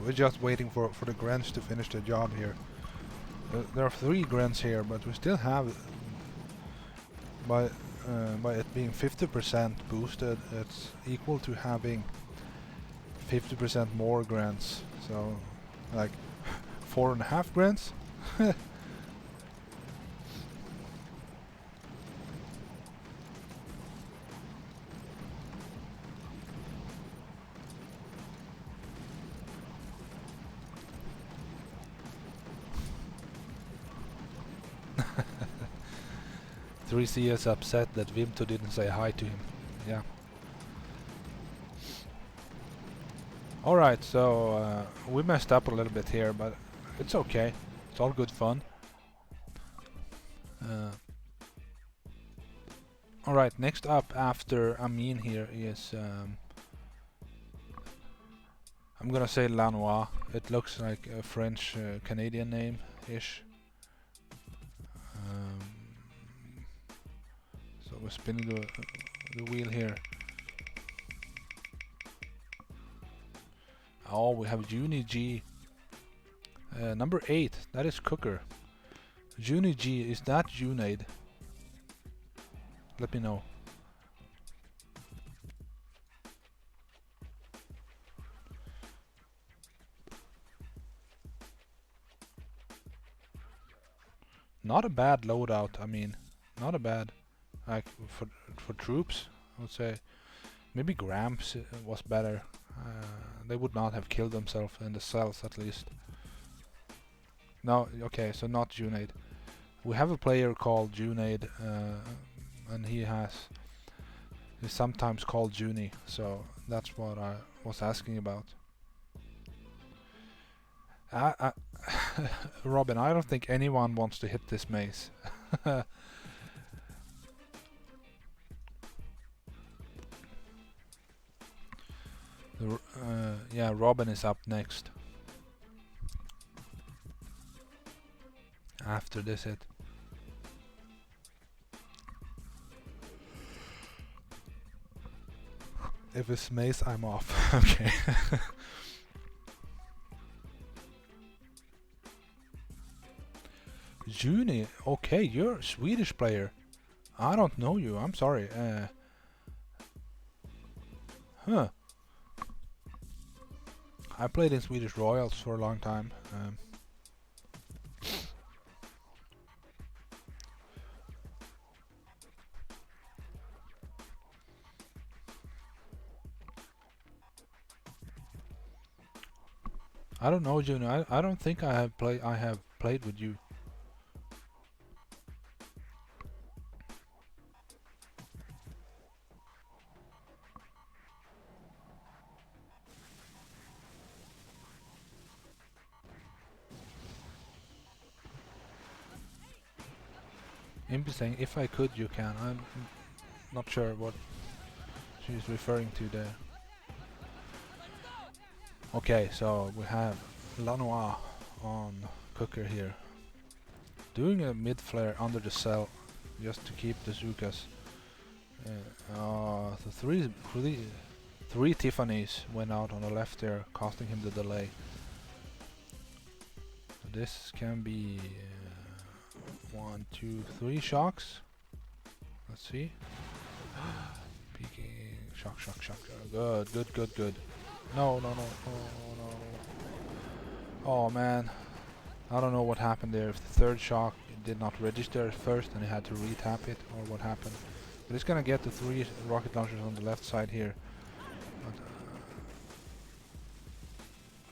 We're just waiting for the grens to finish the job here. There are 3 grens here, but we still have, by it being 50% boosted, it's equal to having 50% more grens. So, like 4.5 grens. 3C is upset that Vimto didn't say hi to him. Yeah. Alright, so we messed up a little bit here, but it's okay. It's all good fun. Alright, next up after Amin here is... I'm gonna say Lanois. It looks like a French Canadian name-ish. So we're spinning the wheel here. Oh, we have Juni G. Number 8, that is Cooker. Juni G, is that Junaid? Let me know. Not a bad loadout, I mean. Not a bad. Like, for troops, I would say. Maybe Gramps was better. They would not have killed themselves in the cells, at least. No, okay, so not Junaid. We have a player called Junaid, and he's sometimes called Junie, so that's what I was asking about. Robin, I don't think anyone wants to hit this maze. Yeah, Robin is up next. After this hit. If it's maze, I'm off. Okay. Juni, okay, you're a Swedish player. I don't know you, I'm sorry. Huh. I played in Swedish Royals for a long time. I don't know, Juni. I don't think I have played with you. Impi saying, if I could, you can. I'm not sure what she's referring to there. Okay, so we have Lanois on Cooker here. Doing a mid flare under the cell just to keep the Zukas. The three Tiffany's went out on the left there, costing him the delay. So this can be 1, 2, 3 shocks. Let's see. Peeking. Shock. Good. No. Oh man. I don't know what happened there. If the third shock did not register at first and he had to re-tap it, or what happened. But he's gonna get the 3 rocket launchers on the left side here. But,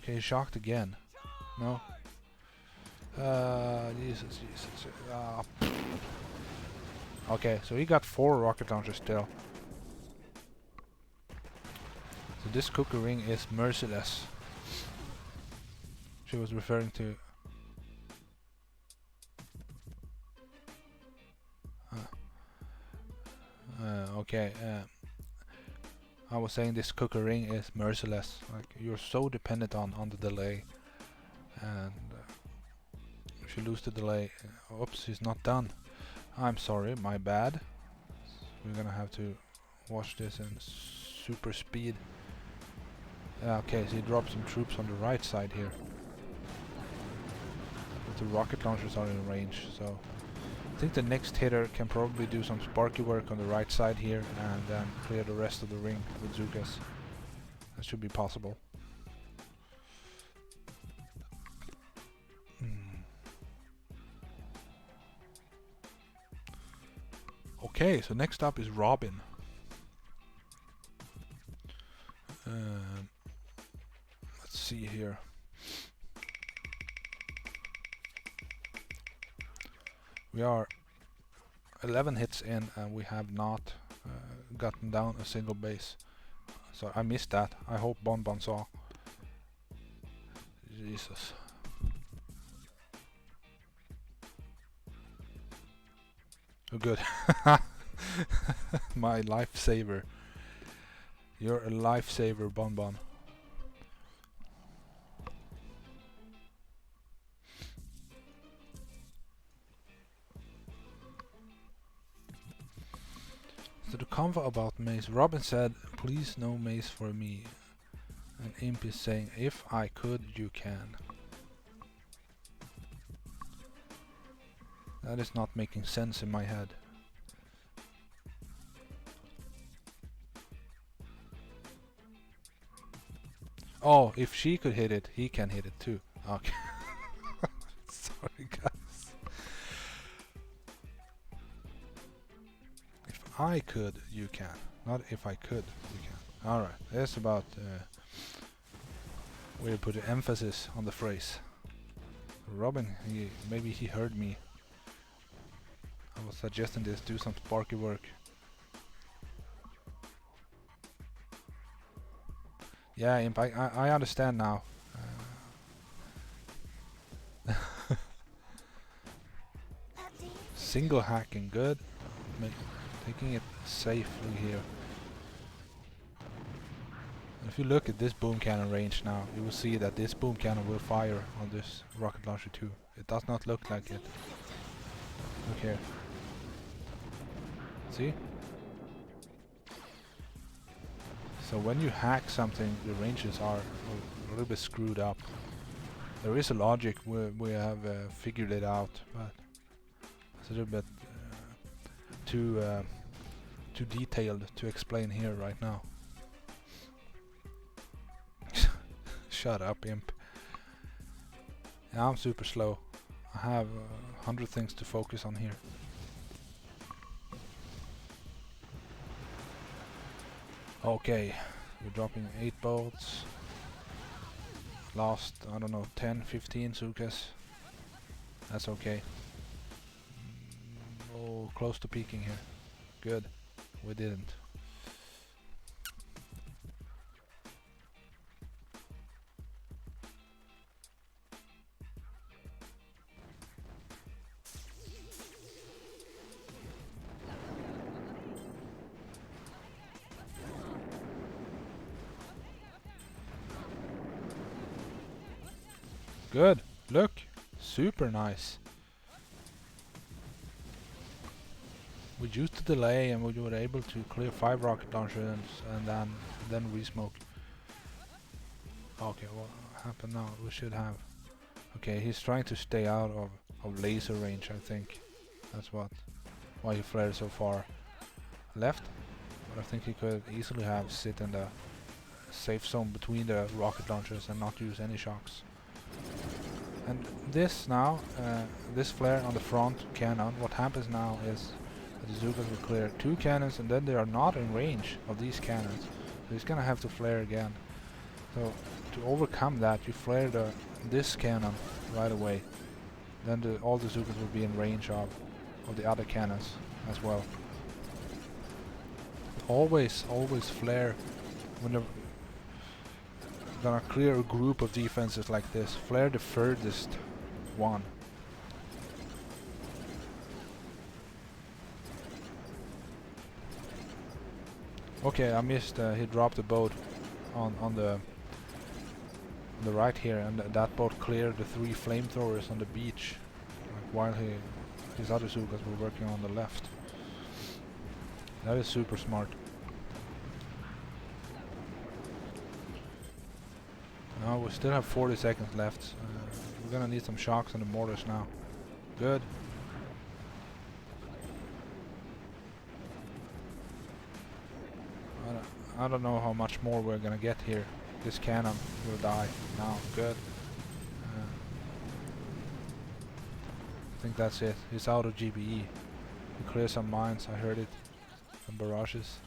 okay, he's shocked again. No? Jesus. Okay, so he got 4 rocket launchers still. So this Cooker ring is merciless. She was referring to... okay, I was saying this Cooker ring is merciless. Like, you're so dependent on the delay. And if you lose the delay... oops, he's not done. I'm sorry, my bad. We're gonna have to watch this in super speed. Okay, so he dropped some troops on the right side here. But the rocket launchers are in range, so... I think the next hitter can probably do some sparky work on the right side here and then clear the rest of the ring with Zukas. That should be possible. Okay, so next up is Robin. Let's see here. We are 11 hits in and we have not gotten down a single base. So I missed that. I hope Bonbon saw. Jesus. Oh, good. My lifesaver. You're a lifesaver, Bonbon. So the convo about mace. Robin said, please no mace for me. And Imp is saying, if I could, you can. That is not making sense in my head. Oh, if she could hit it, he can hit it too. Okay. Sorry, guys. If I could, you can. Not if I could, you can. Alright, that's about where to put the emphasis on the phrase. Robin, maybe he heard me. I was suggesting this, do some sparky work. Yeah, Imp, I understand now. Single hacking, good. Taking it safely here. If you look at this boom cannon range now, you will see that this boom cannon will fire on this rocket launcher too. It does not look like it. Look here. See? So when you hack something, the ranges are a little bit screwed up. There is a logic, we have figured it out, but it's a little bit too detailed to explain here right now. Shut up, Imp. Yeah, I'm super slow. I have 100 things to focus on here. Okay, we're dropping 8 bolts. Lost, I don't know, 10, 15 Sukas. That's okay. Oh, close to peaking here. Good. We didn't. Good. Look. Super nice. We used the delay and we were able to clear 5 rocket launchers and then re-smoke. Okay, what happened now? We should have... Okay, he's trying to stay out of laser range, I think. That's why he flared so far left. But I think he could easily have sit in the safe zone between the rocket launchers and not use any shocks. And this now, this flare on the front cannon, what happens now is that the Zookas will clear 2 cannons and then they are not in range of these cannons. So he's gonna have to flare again. So to overcome that, you flare this cannon right away. Then all the Zookas will be in range of the other cannons as well. Always flare when you're gonna clear a group of defenses like this. Flare the furthest one. Okay, I missed. He dropped a boat on the right here, and that boat cleared the 3 flamethrowers on the beach, like while his other Zookas were working on the left. That is super smart. Now we still have 40 seconds left. We're gonna need some shocks on the mortars now. Good. I don't know how much more we're gonna get here. This cannon will die now. Good. I think that's it. He's out of GBE. We clear some mines. I heard it. Some barrages.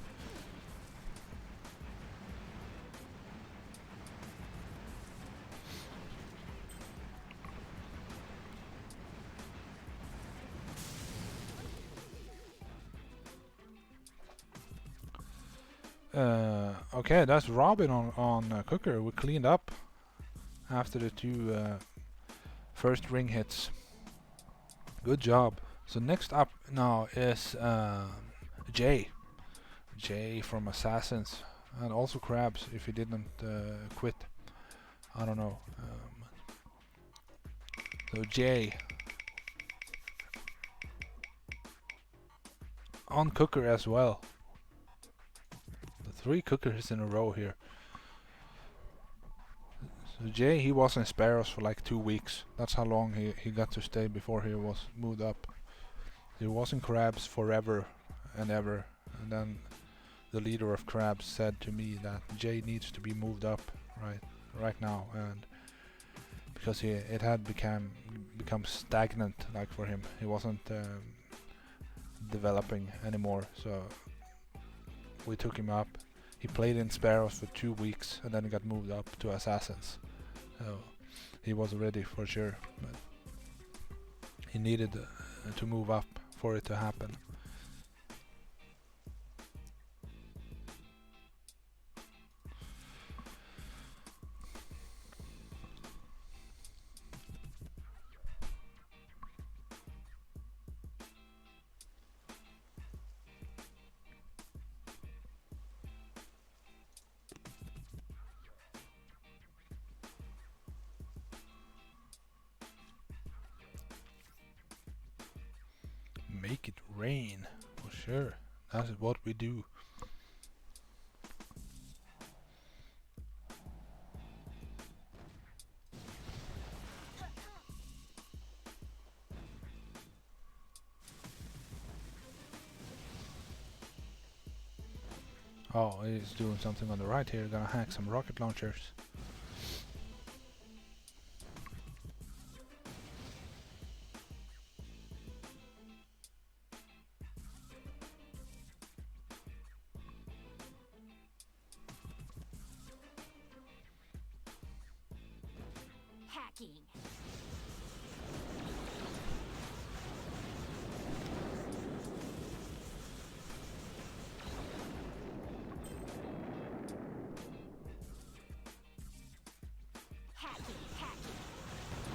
Okay, that's Robin on Cooker. We cleaned up after the two first ring hits. Good job. So next up now is Jay. Jay from Assassins, and also Krabs if he didn't quit. I don't know. So Jay on Cooker as well. The 3 cookers in a row here. So Jay, he was in Sparrows for like 2 weeks. That's how long he got to stay before he was moved up. He was in Krabs forever and ever, and then the leader of Krabs said to me that Jay needs to be moved up right now, and because it had become stagnant, like for him. He wasn't developing anymore, so we took him up. He played in Sparrows for 2 weeks and then he got moved up to Assassins. So he was ready for sure, but he needed to move up for it to happen. Make it rain, for sure. That's what we do. Oh, he's doing something on the right here. Gonna hack some rocket launchers. Hacking.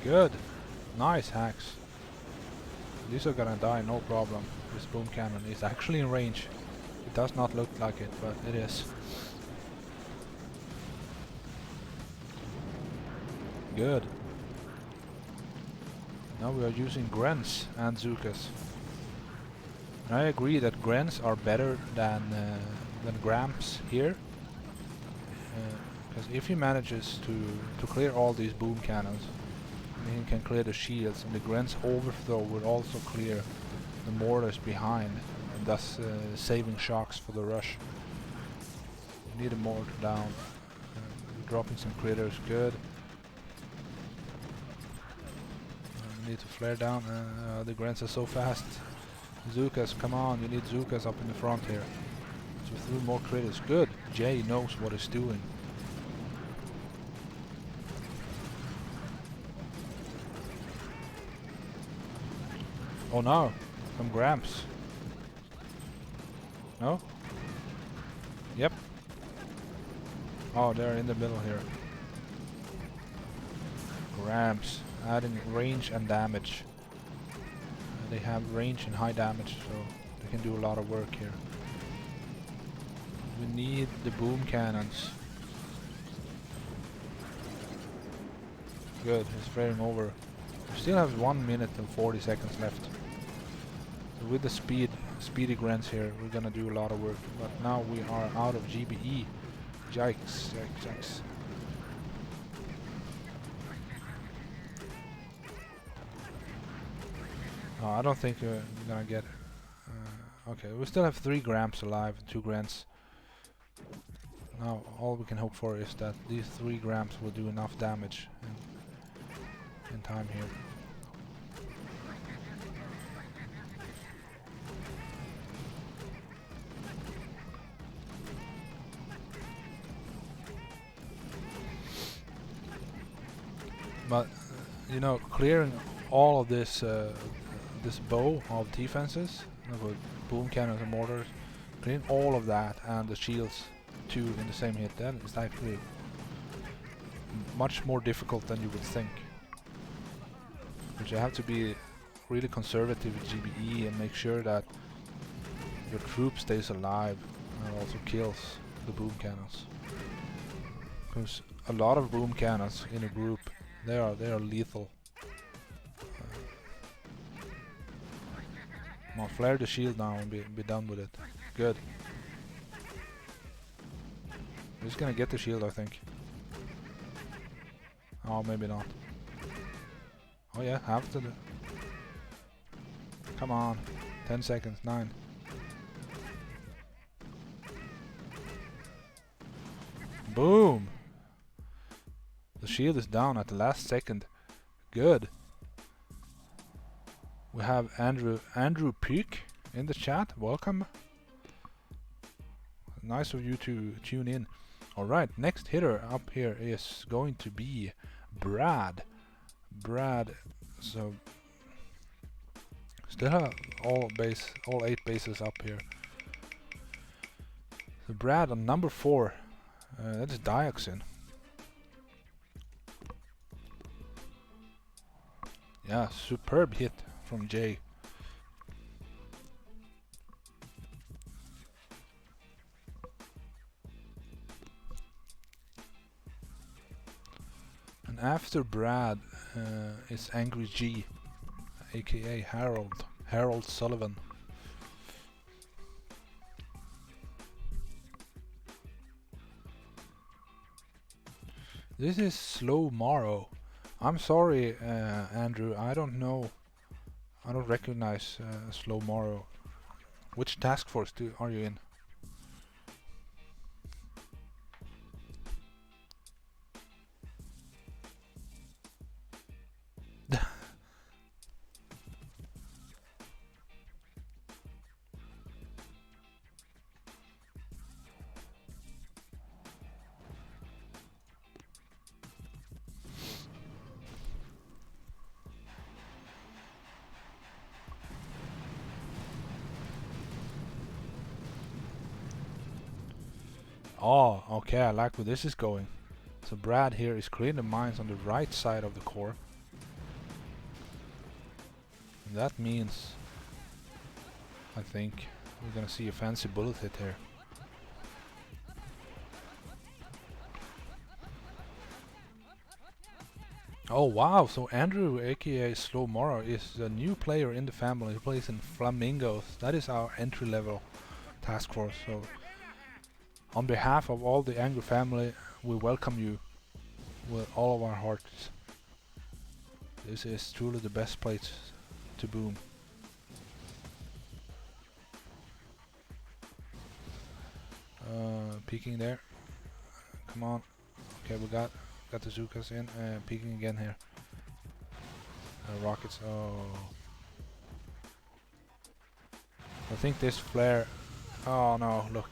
Good. Nice hacks. These are gonna die, no problem. This boom cannon is actually in range. It does not look like it, but it is. Good. Now we are using Grens and Zukas. And I agree that Grens are better than Gramps here. Because if he manages to clear all these boom cannons, he can clear the shields, and the Grens overthrow will also clear the mortars behind, and thus saving shocks for the rush. We need a mortar down. Dropping some critters, good. We need to flare down. The Grens are so fast. Zukas, come on, you need Zukas up in the front here. So through more critters, good. Jay knows what he's doing. Oh no, some Gramps. No? Yep. Oh, they're in the middle here. Gramps, adding range and damage. They have range and high damage, so they can do a lot of work here. We need the boom cannons. Good, he's flaring over. We still have 1 minute and 40 seconds left. So with the speedy Grens here, we're gonna do a lot of work. But now we are out of GBE. Yikes, yikes, yikes. No, I don't think we're gonna get it. Okay, we still have 3 Gramps alive, 2 Grens. Now all we can hope for is that these 3 Gramps will do enough damage in time here. But you know, clearing all of this this bow of defenses with boom cannons and mortars, clearing all of that and the shields two in the same hit. That is actually much more difficult than you would think. But you have to be really conservative with GBE and make sure that your troop stays alive and also kills the boom cannons. Because a lot of boom cannons in a group, they are lethal. Come on, flare the shield now and be done with it. Good. We're just gonna get the shield, I think. Oh, maybe not. Oh yeah, have to. Come on. 10 seconds. 9. Boom! The shield is down at the last second. Good. We have Andrew Peak in the chat. Welcome. Nice of you to tune in. Alright, next hitter up here is going to be Brad. So still have all 8 bases up here. So Brad on number 4. That is Dioxin. Yeah, superb hit from Jay. And after Brad is Angry G, aka Harold Sullivan. This is Slow Morrow. I'm sorry, Andrew, I don't know. I don't recognize Slow Morrow. Which task force are you in? Oh, okay, I like where this is going. So Brad here is clearing the mines on the right side of the core. And that means, I think, we're gonna see a fancy bullet hit here. Oh wow, so Andrew aka Slow Mora is a new player in the family. He plays in Flamingos. That is our entry level task force. So on behalf of all the Angry family, we welcome you with all of our hearts. This is truly the best place to boom. Peeking there. Come on. Okay, we got the Zukas in. Peeking again here. Rockets. Oh. I think this flare. Oh no! Look.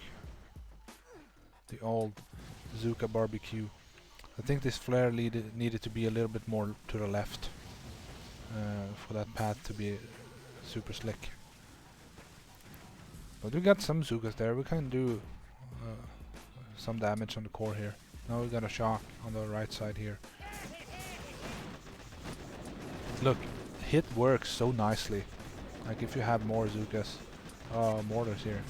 The old Zuka barbecue. I think this flare needed to be a little bit more to the left for that path to be super slick. But we got some Zukas there. We can do some damage on the core here. Now we got a shock on the right side here. Look, hit works so nicely. Like if you have more Zukas, mortars here,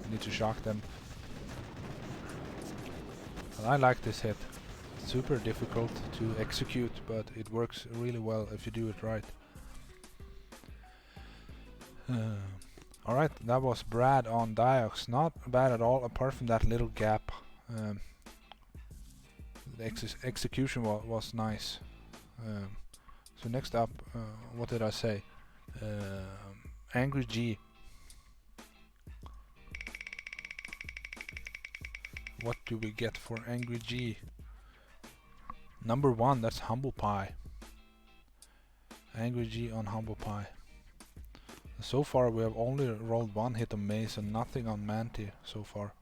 you need to shock them. But I like this hit. It's super difficult to execute, but it works really well if you do it right. Alright, that was Brad on Diox. Not bad at all, apart from that little gap. The execution was nice. So next up, what did I say? Angry G. What do we get for Angry G? Number 1, that's Humble Pie. Angry G on Humble Pie. So far we have only rolled 1 hit on Mace and nothing on Manti so far.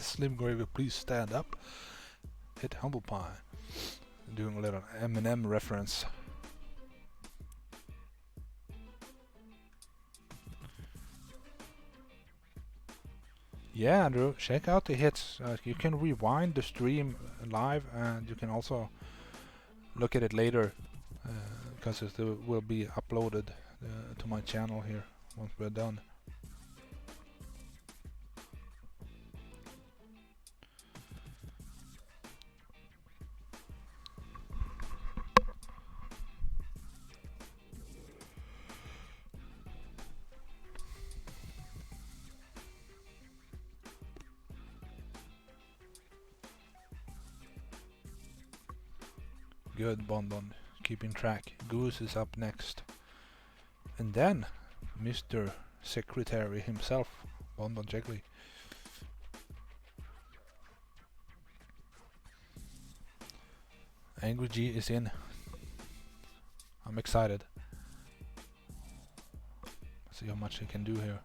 Slim Gravy, please stand up. Hit Humble Pie. Doing a little Eminem reference. Yeah, Andrew, check out the hits. You can rewind the stream live, and you can also look at it later, because it will be uploaded to my channel here once we're done. Good, Bonbon, keeping track. Goose is up next. And then, Mr. Secretary himself, Bonbon Jiggly. Angry G is in. I'm excited. See how much he can do here.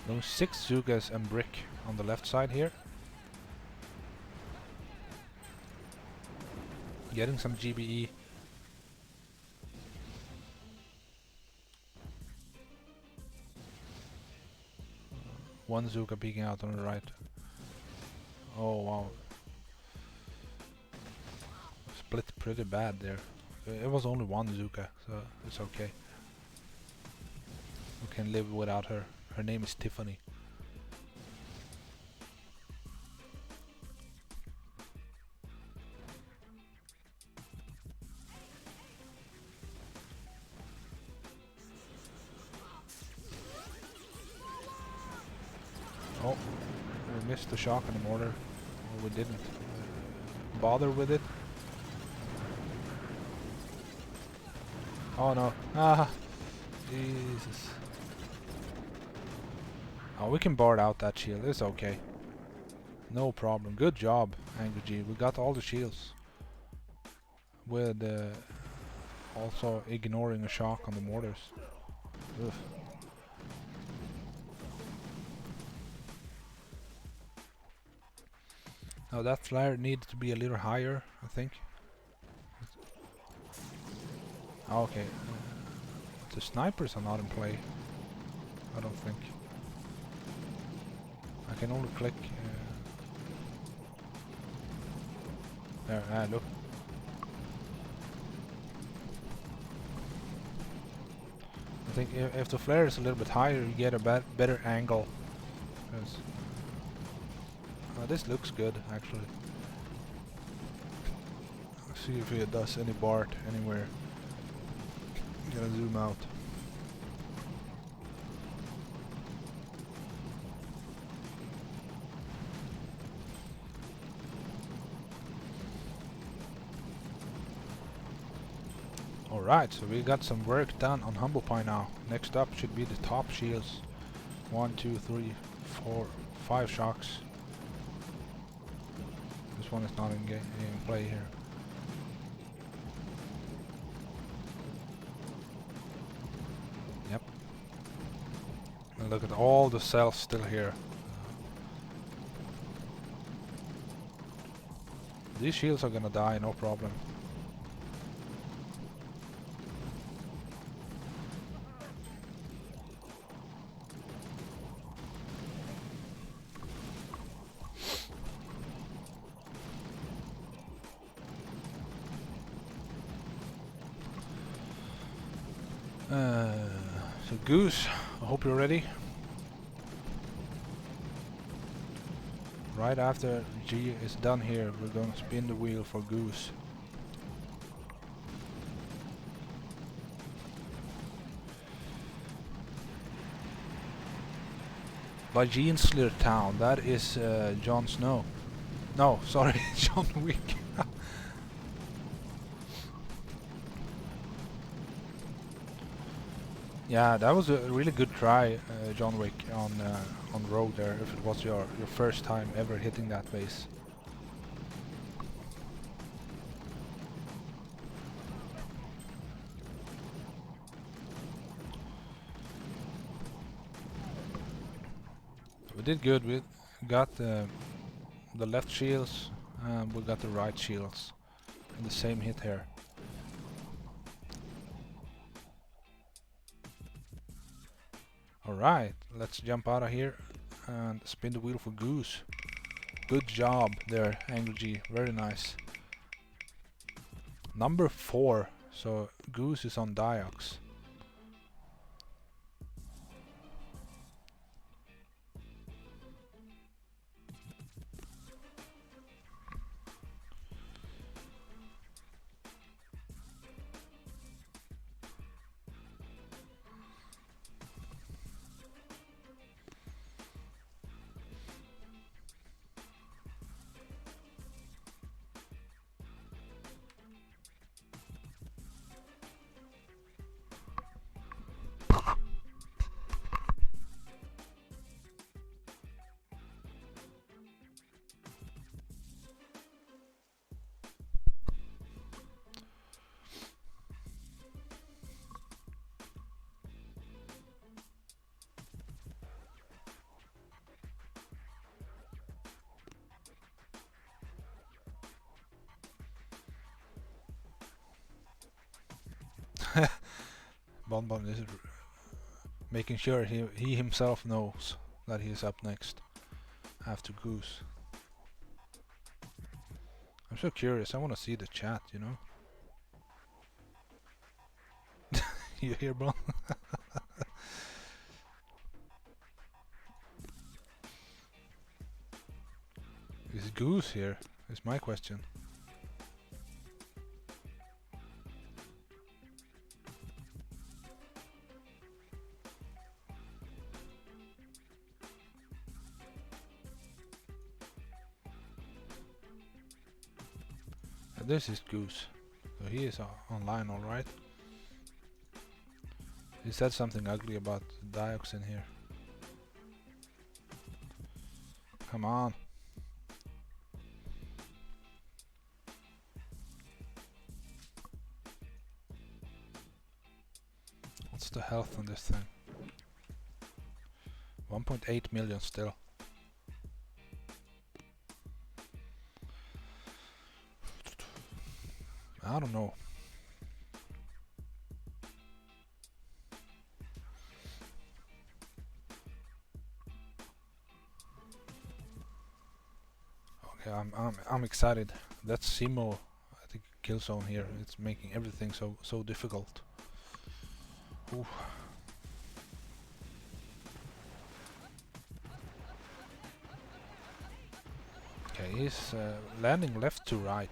Those 6 Zugas and Brick on the left side here. Getting some GBE. One Zuka peeking out on the right. Oh wow. Split pretty bad there. It was only one Zuka, so it's okay. We can live without her. Her name is Tiffany. Oh, we missed the shock on the mortar. Or we didn't bother with it. Oh no. Ah, Jesus. Oh, we can board out that shield. It's okay. No problem. Good job, Angry G. We got all the shields. With also ignoring a shock on the mortars. Ugh. Now that flare needs to be a little higher, I think. Okay. The snipers are not in play. I don't think. I can only click. There, look. I think if the flare is a little bit higher, you get a better angle. This looks good, actually. Let's see if it does any Bart anywhere. Gonna zoom out. Alright, so we got some work done on Humble Pie now. Next up should be the top shields. 1, 2, 3, 4, 5 shocks. This one is not in play here. Yep. And look at all the cells still here. These shields are gonna die, no problem. So Goose, I hope you're ready. Right after G is done here, we're going to spin the wheel for Goose. By Jeansler Town, that is Jon Snow. No, sorry, John Wick. Yeah, that was a really good try, John Wick, on road there. If it was your first time ever hitting that base. We did good. We got the left shields and we got the right shields in the same hit here. Alright, let's jump out of here and spin the wheel for Goose. Good job there, Angry G, very nice. Number 4, so Goose is on Diox. Bonbon is making sure he himself knows that he is up next after Goose. I'm so curious, I want to see the chat, you know? You hear, bro? Is Goose here? Is my question. This is Goose, so he is online, alright. He said something ugly about Diox in here. Come on. What's the health on this thing? 1.8 million still. I don't know. Okay, I'm excited. That's Simo, I think, kill zone here. It's making everything so difficult. Ooh. Okay, he's landing left to right.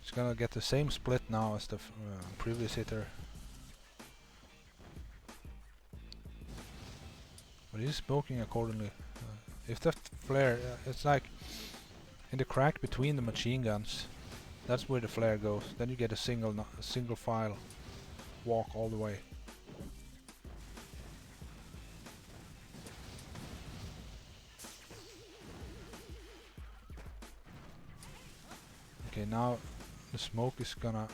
He's gonna get the same split now as the previous hitter. But he's smoking accordingly. If that flare, it's like in the crack between the machine guns, that's where the flare goes. Then you get a single file walk all the way. Okay, now the smoke is gonna...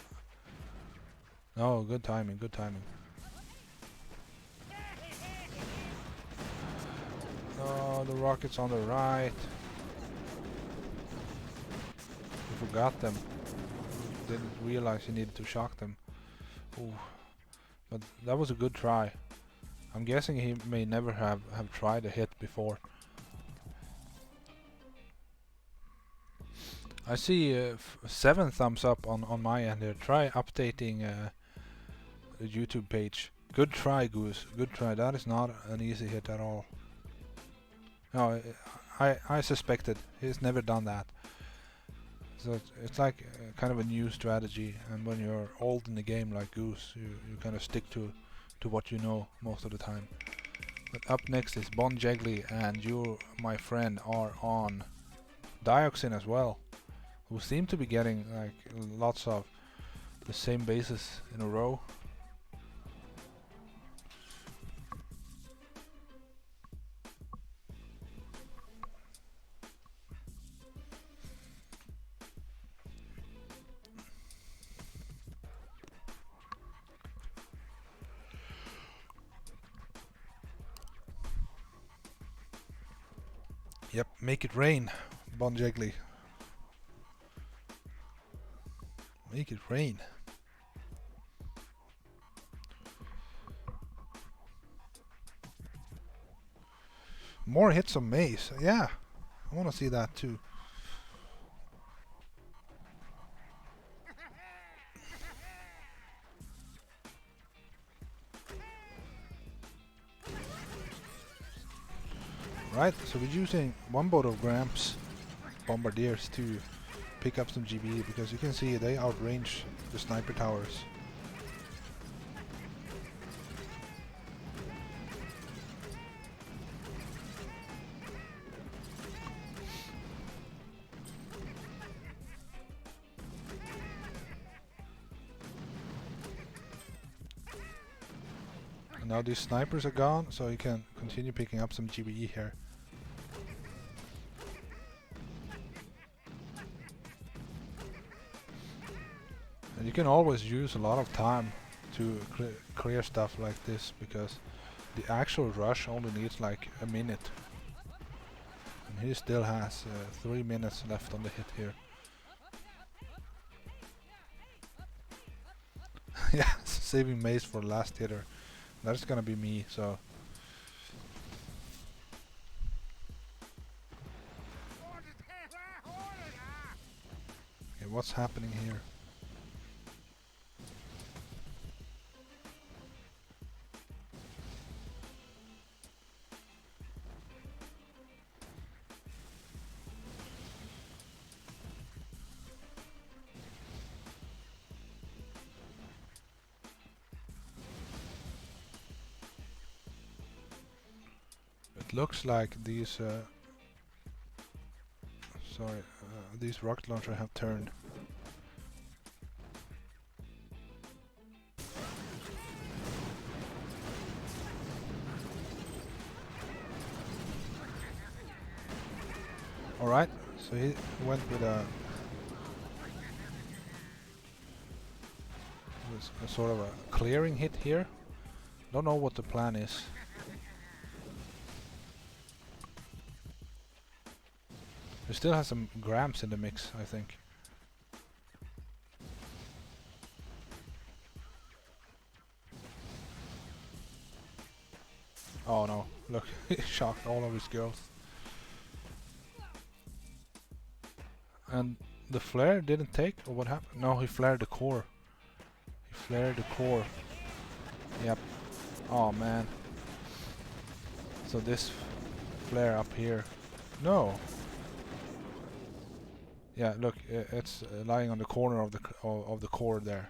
No, good timing, good timing. Oh, the rockets on the right. He forgot them. Didn't realize he needed to shock them. Ooh. But that was a good try. I'm guessing he may never have tried a hit before. I see 7 thumbs up on my end here. Try updating the YouTube page. Good try, Goose. Good try. That is not an easy hit at all. No, I suspected. He's never done that. So it's like kind of a new strategy, and when you're old in the game like Goose, you kind of stick to what you know most of the time. But up next is Bon Jegley, and you, my friend, are on Dioxin as well, who seem to be getting like lots of the same bases in a row. Yep, make it rain, Bon Jiggly. Make it rain. More hits on Maze. Yeah, I want to see that too. Right, so we're using one boat of Gramps Bombardiers to pick up some GB, because you can see they outrange the sniper towers. And now these snipers are gone, so you can continue picking up some GBE here. And you can always use a lot of time to clear stuff like this, because the actual rush only needs like a minute. And he still has 3 minutes left on the hit here. Yeah, saving Maze for the last hitter. That's gonna be me, so... Okay, what's happening here? It looks like these these rocket launchers have turned. Alright, so he went with a sort of a clearing hit here. Don't know what the plan is. He still has some Gramps in the mix, I think. Oh no, look, he shocked all of his girls. And the flare didn't take, or what happened? No, he flared the core. He flared the core. Yep. Oh man. So this flare up here. No. Yeah, look, it's lying on the corner of the core there.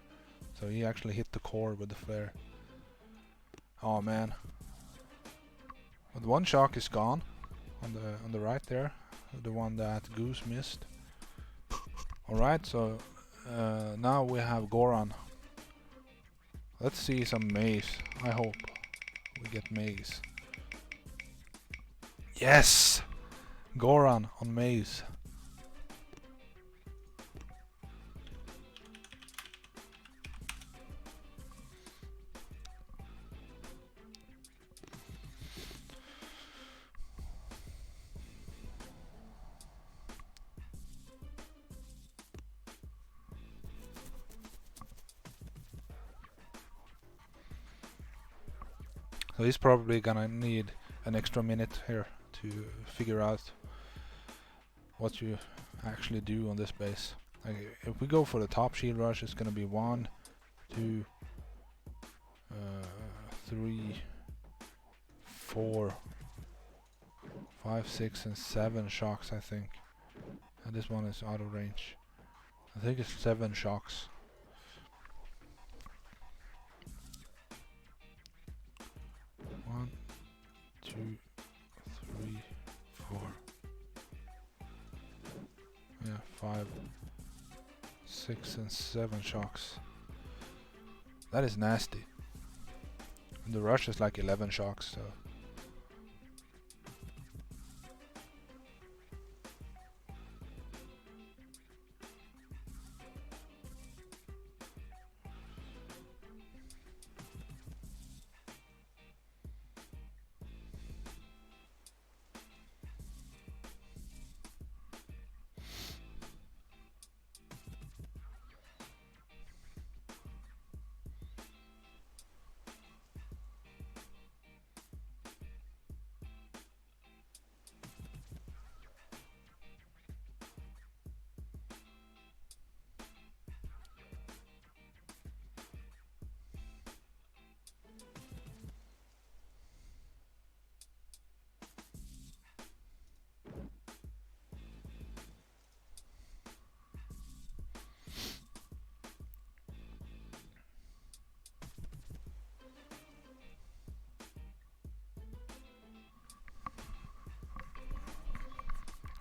So he actually hit the core with the flare. Oh man. But one shock is gone on the right there, the one that Goose missed. All right, so now we have Goran. Let's see some Maze. I hope we get Maze. Yes, Goran on Maze. So he's probably gonna need an extra minute here to figure out what you actually do on this base. Like, if we go for the top shield rush, it's gonna be 1, 2, 3, 4, 5, 6, and 7 shocks, I think. And this one is out of range. I think it's 7 shocks. One, 2, 3, 4. Yeah, 5, 6, and 7 shocks. That is nasty. And the rush is like 11 shocks, so.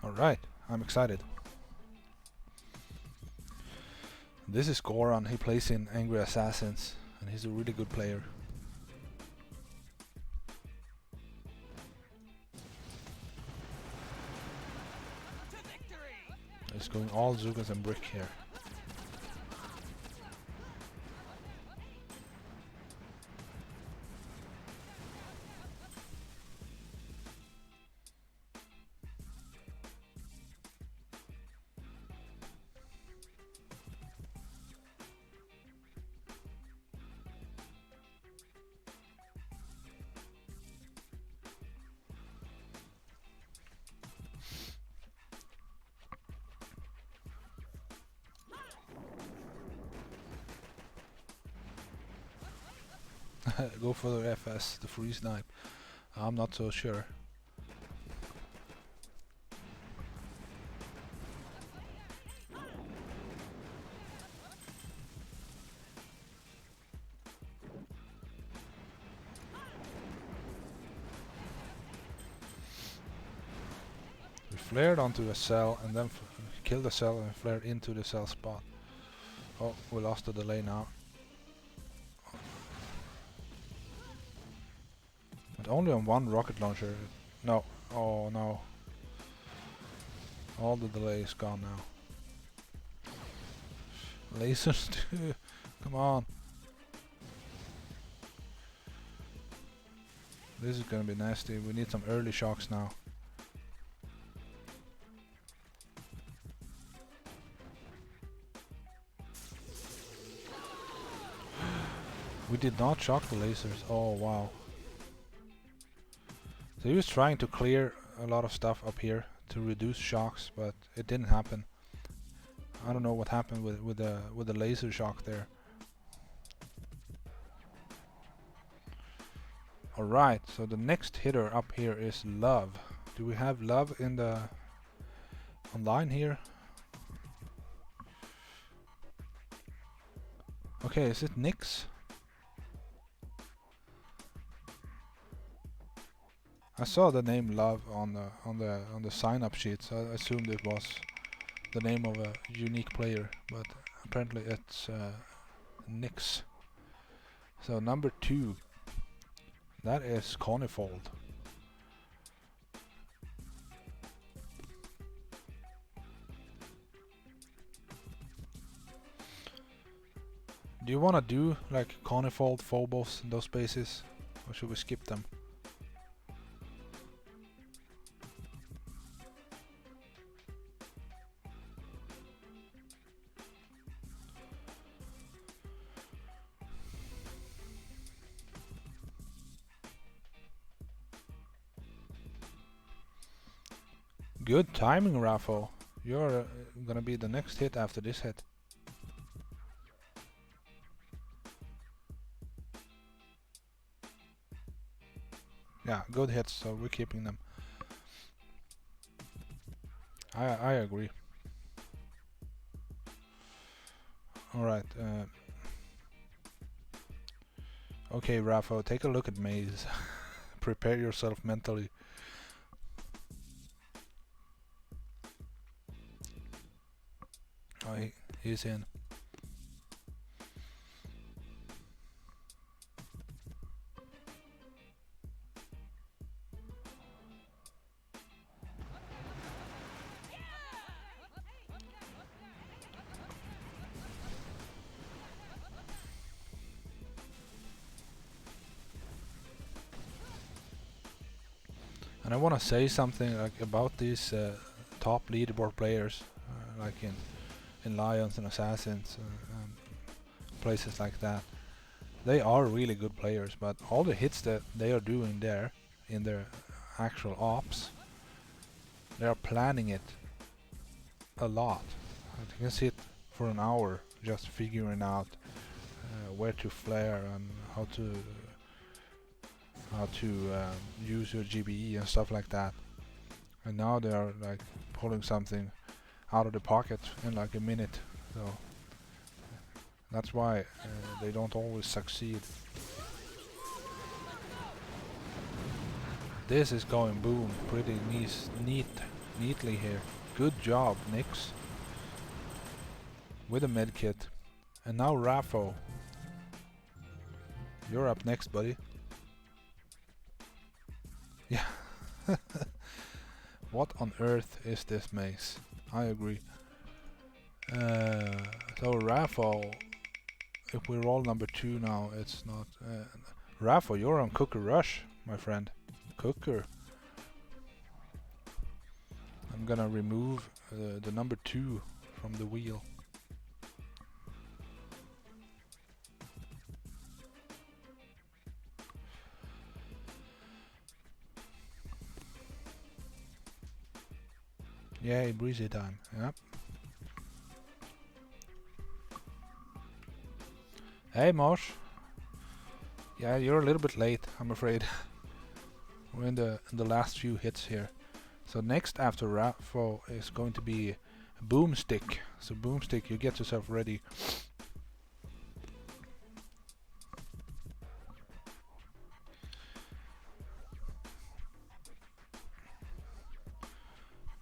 Alright, I'm excited. This is Goran, he plays in Angry Assassins, and he's a really good player. He's going all Zugas and Brick here. Go for the FS, the free snipe. I'm not so sure. We flared onto a cell and then killed the cell and flared into the cell spot. Oh, we lost the delay now. But only on one rocket launcher. No. Oh no. All the delay is gone now. Lasers too. Come on. This is gonna be nasty. We need some early shocks now. We did not shock the lasers. Oh wow. So he was trying to clear a lot of stuff up here to reduce shocks, but it didn't happen. I don't know what happened with the laser shock there. Alright, so the next hitter up here is Love. Do we have Love in the online here? Okay, is it Nyx? I saw the name Love on the sign-up sheet, so I assumed it was the name of a unique player, but apparently it's Nyx. So number 2, that is Conifold. Do you wanna do like Conifold, Phobos, and those bases, or should we skip them? Good timing, Raffo. You're gonna be the next hit after this hit. Yeah, good hits, so we're keeping them. I agree. Alright. Okay, Raffo, take a look at Maze. Prepare yourself mentally. Oh, he's in. And I want to say something like about these top leaderboard players, like in Lions and Assassins and places like that. They are really good players, but all the hits that they are doing there in their actual ops, they are planning it a lot. You can sit for an hour just figuring out where to flare and how to use your GBE and stuff like that. And now they are like pulling something out of the pocket in like a minute. So that's why they don't always succeed. This is going boom, pretty neat. neatly here. Good job, Nyx. With a medkit. And now Raffo. You're up next, buddy. Yeah. What on earth is this maze? I agree. So Raffo, if we roll number 2 now, it's not... Raffo, you're on Cooker Rush, my friend. Cooker. I'm gonna remove the number 2 from the wheel. Yay, breezy time. Yep. Hey, Mosh. Yeah, you're a little bit late, I'm afraid. We're in the last few hits here. So next after Raffo is going to be Boomstick. So Boomstick, you get yourself ready.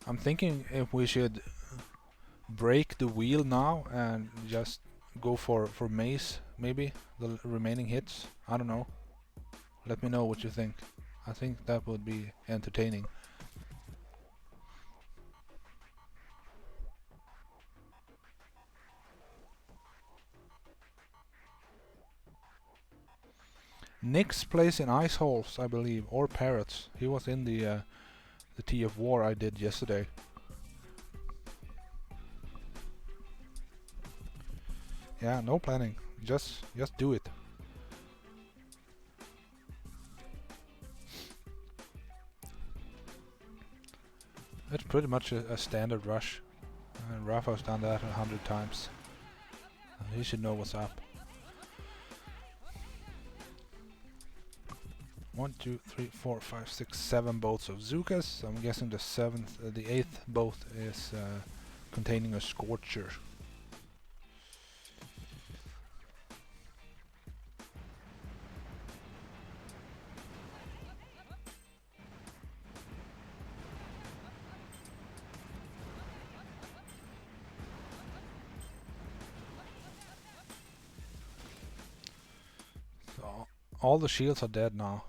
I'm thinking if we should break the wheel now and just go for maze, maybe the remaining hits. I don't know. Let me know what you think. I think that would be entertaining. Nyx plays in ice holes, I believe, or parrots. He was in the Tea of War I did yesterday. Yeah, no planning. Just do it. It's pretty much a standard rush. And Rafa's done that 100 times. He should know what's up. 1, 2, 3, 4, 5, 6, 7 boats of Zookas. I'm guessing the 8th boat is containing a Scorcher. So all the shields are dead now.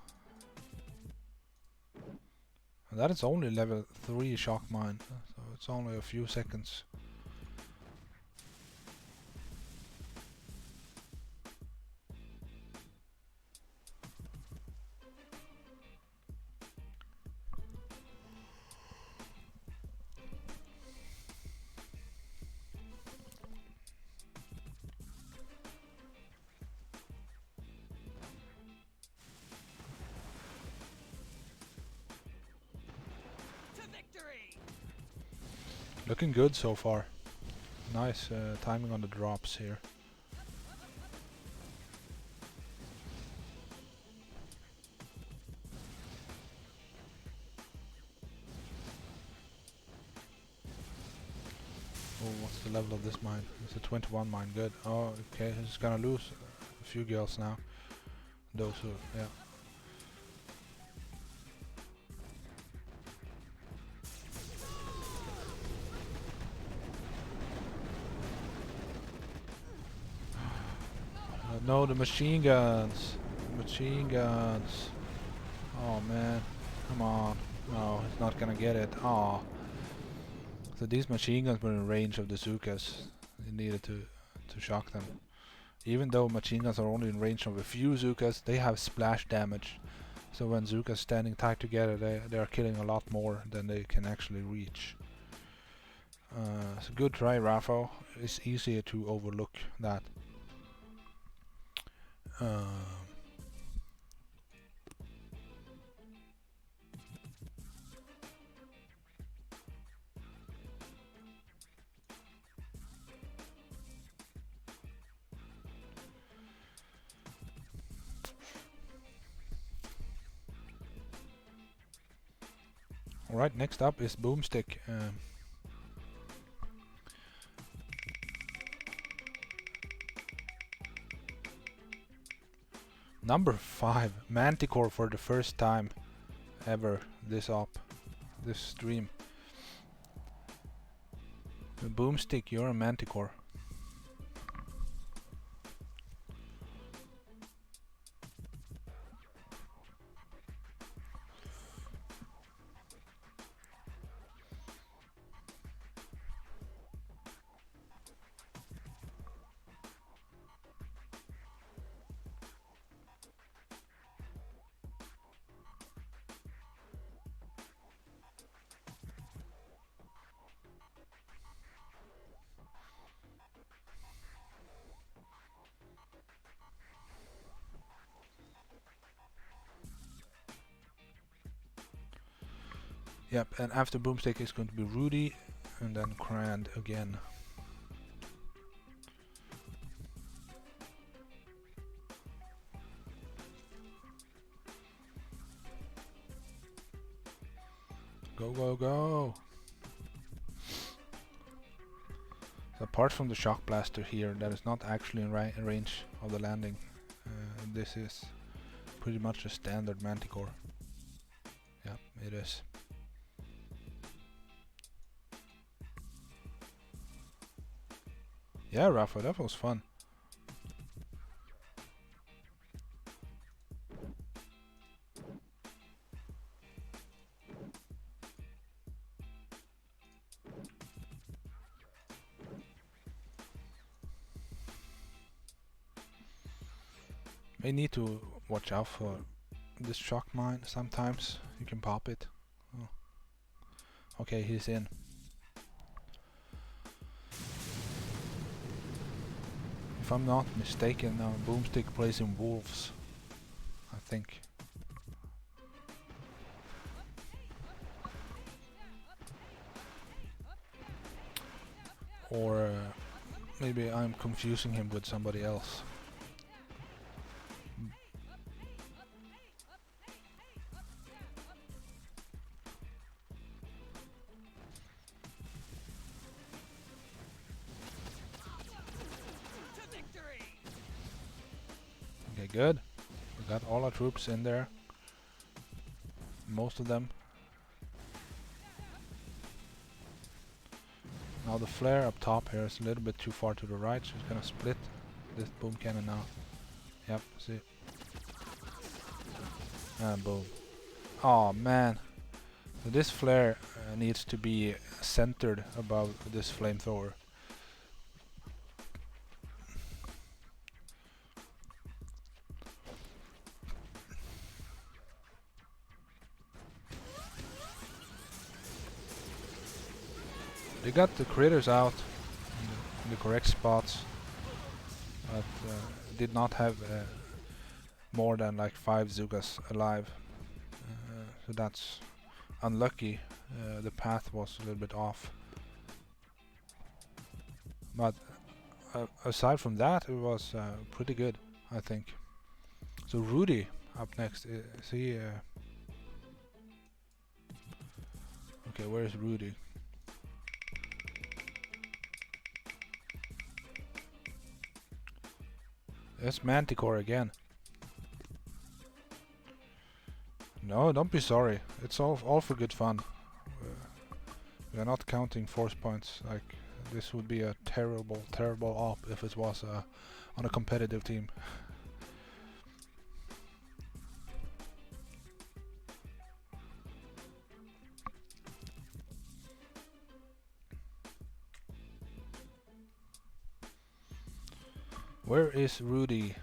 And that is only level 3 shock mine, so it's only a few seconds. Looking good so far. Nice timing on the drops here. Oh, what's the level of this mine? It's a 21 mine, good. Oh, okay, he's gonna lose a few girls now. Those who, yeah. No, the machine guns. Machine guns. Oh man, come on. No, he's not gonna get it. Oh. So these machine guns were in range of the Zookas. He needed to shock them. Even though machine guns are only in range of a few Zookas, they have splash damage. So when Zookas standing tight together, they are killing a lot more than they can actually reach. So good try, Raffo. It's easier to overlook that. Alright, next up is Boomstick. Number 5, Manticore for the first time ever this stream. The boomstick, you're a manticore. Yep, and after boomstick is going to be Rudy, and then Grand again. Go, go, go! So apart from the shock blaster here, that is not actually in range of the landing. This is pretty much a standard manticore. Yeah, it is. Yeah, Rafa, that was fun. May need to watch out for this shock mine sometimes. You can pop it. Oh. Okay, he's in. If I'm not mistaken, now boomstick plays in wolves, I think. Or maybe I'm confusing him with somebody else. Okay, good. We got all our troops in there. Most of them. Now the flare up top here is a little bit too far to the right, so it's gonna split this boom cannon now. Yep, see. And boom. Oh man. So this flare needs to be centered above this flamethrower. They got the critters out in the correct spots, but did not have more than like 5 Zugas alive. So that's unlucky. The path was a little bit off. But aside from that, it was pretty good, I think. So Rudy up next. Is he... okay, where is Rudy? That's Manticore again. No, don't be sorry. It's all for good fun. We are not counting force points. Like, this would be a terrible op if it was on a competitive team. Where is Rudy?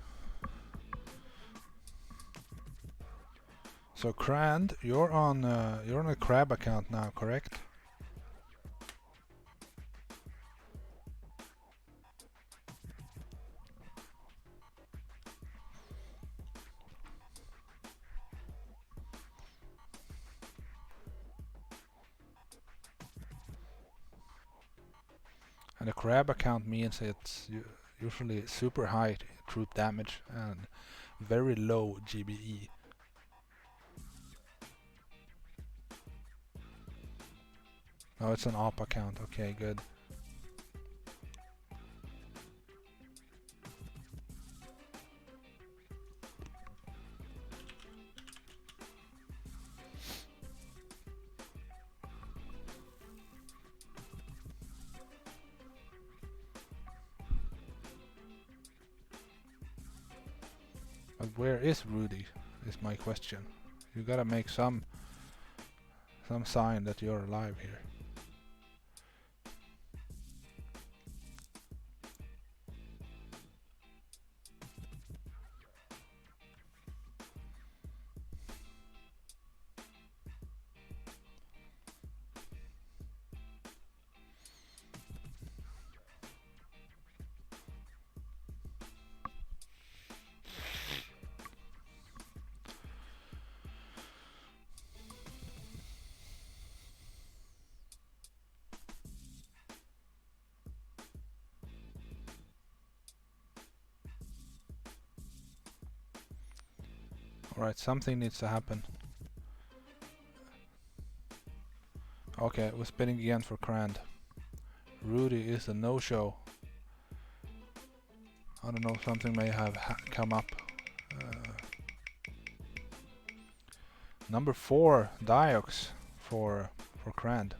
So Crand, you're on a crab account now, correct? And a crab account means it's usually super high troop damage and very low GBE. Oh, it's an op account. Okay, good. where is Rudy? Is my question. You gotta make some sign that you're alive here. Alright, something needs to happen. Okay, we're spinning again for Crand. Rudy is a no-show. I don't know, something may have come up. Number 4, Diox for Crand.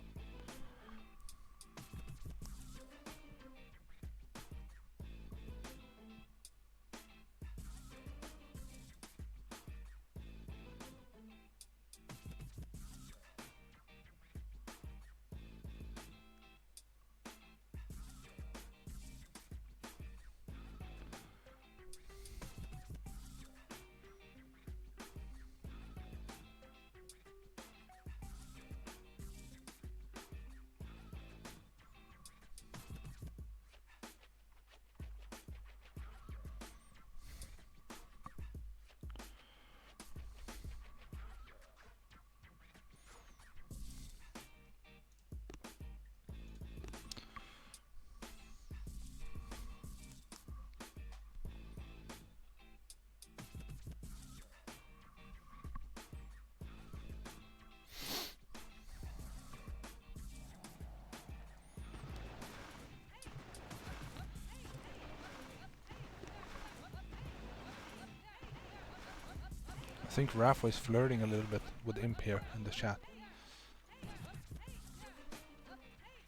I think Rafa is flirting a little bit with Imp here in the chat.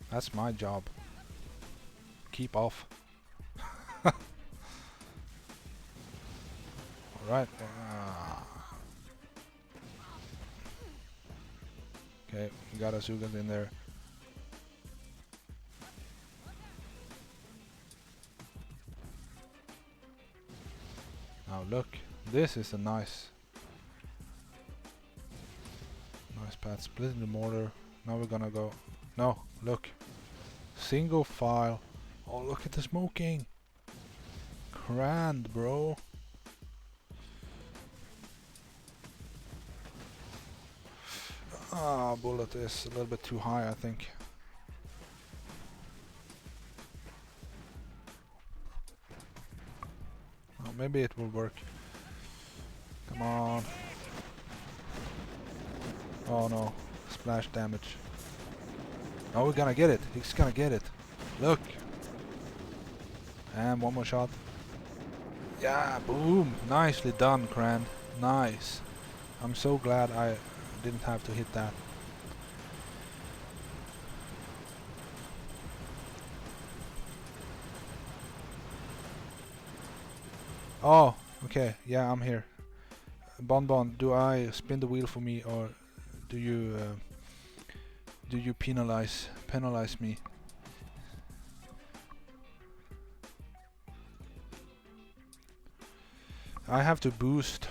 That's my job. Keep off. Alright. Okay, we got Azugas in there. Now look, this is a nice path. Splitting the mortar. Now we're gonna go. No, look. Single file. Oh, look at the smoking. Crand, bro. Ah, bullet is a little bit too high, I think. Oh, maybe it will work. Come on. Oh no, splash damage. Oh, we're gonna get it. He's gonna get it. Look. And one more shot. Yeah, boom. Nicely done, Crand. Nice. I'm so glad I didn't have to hit that. Oh, okay. Yeah, I'm here. Bon, do I spin the wheel for me, or do you penalize me? I have to boost.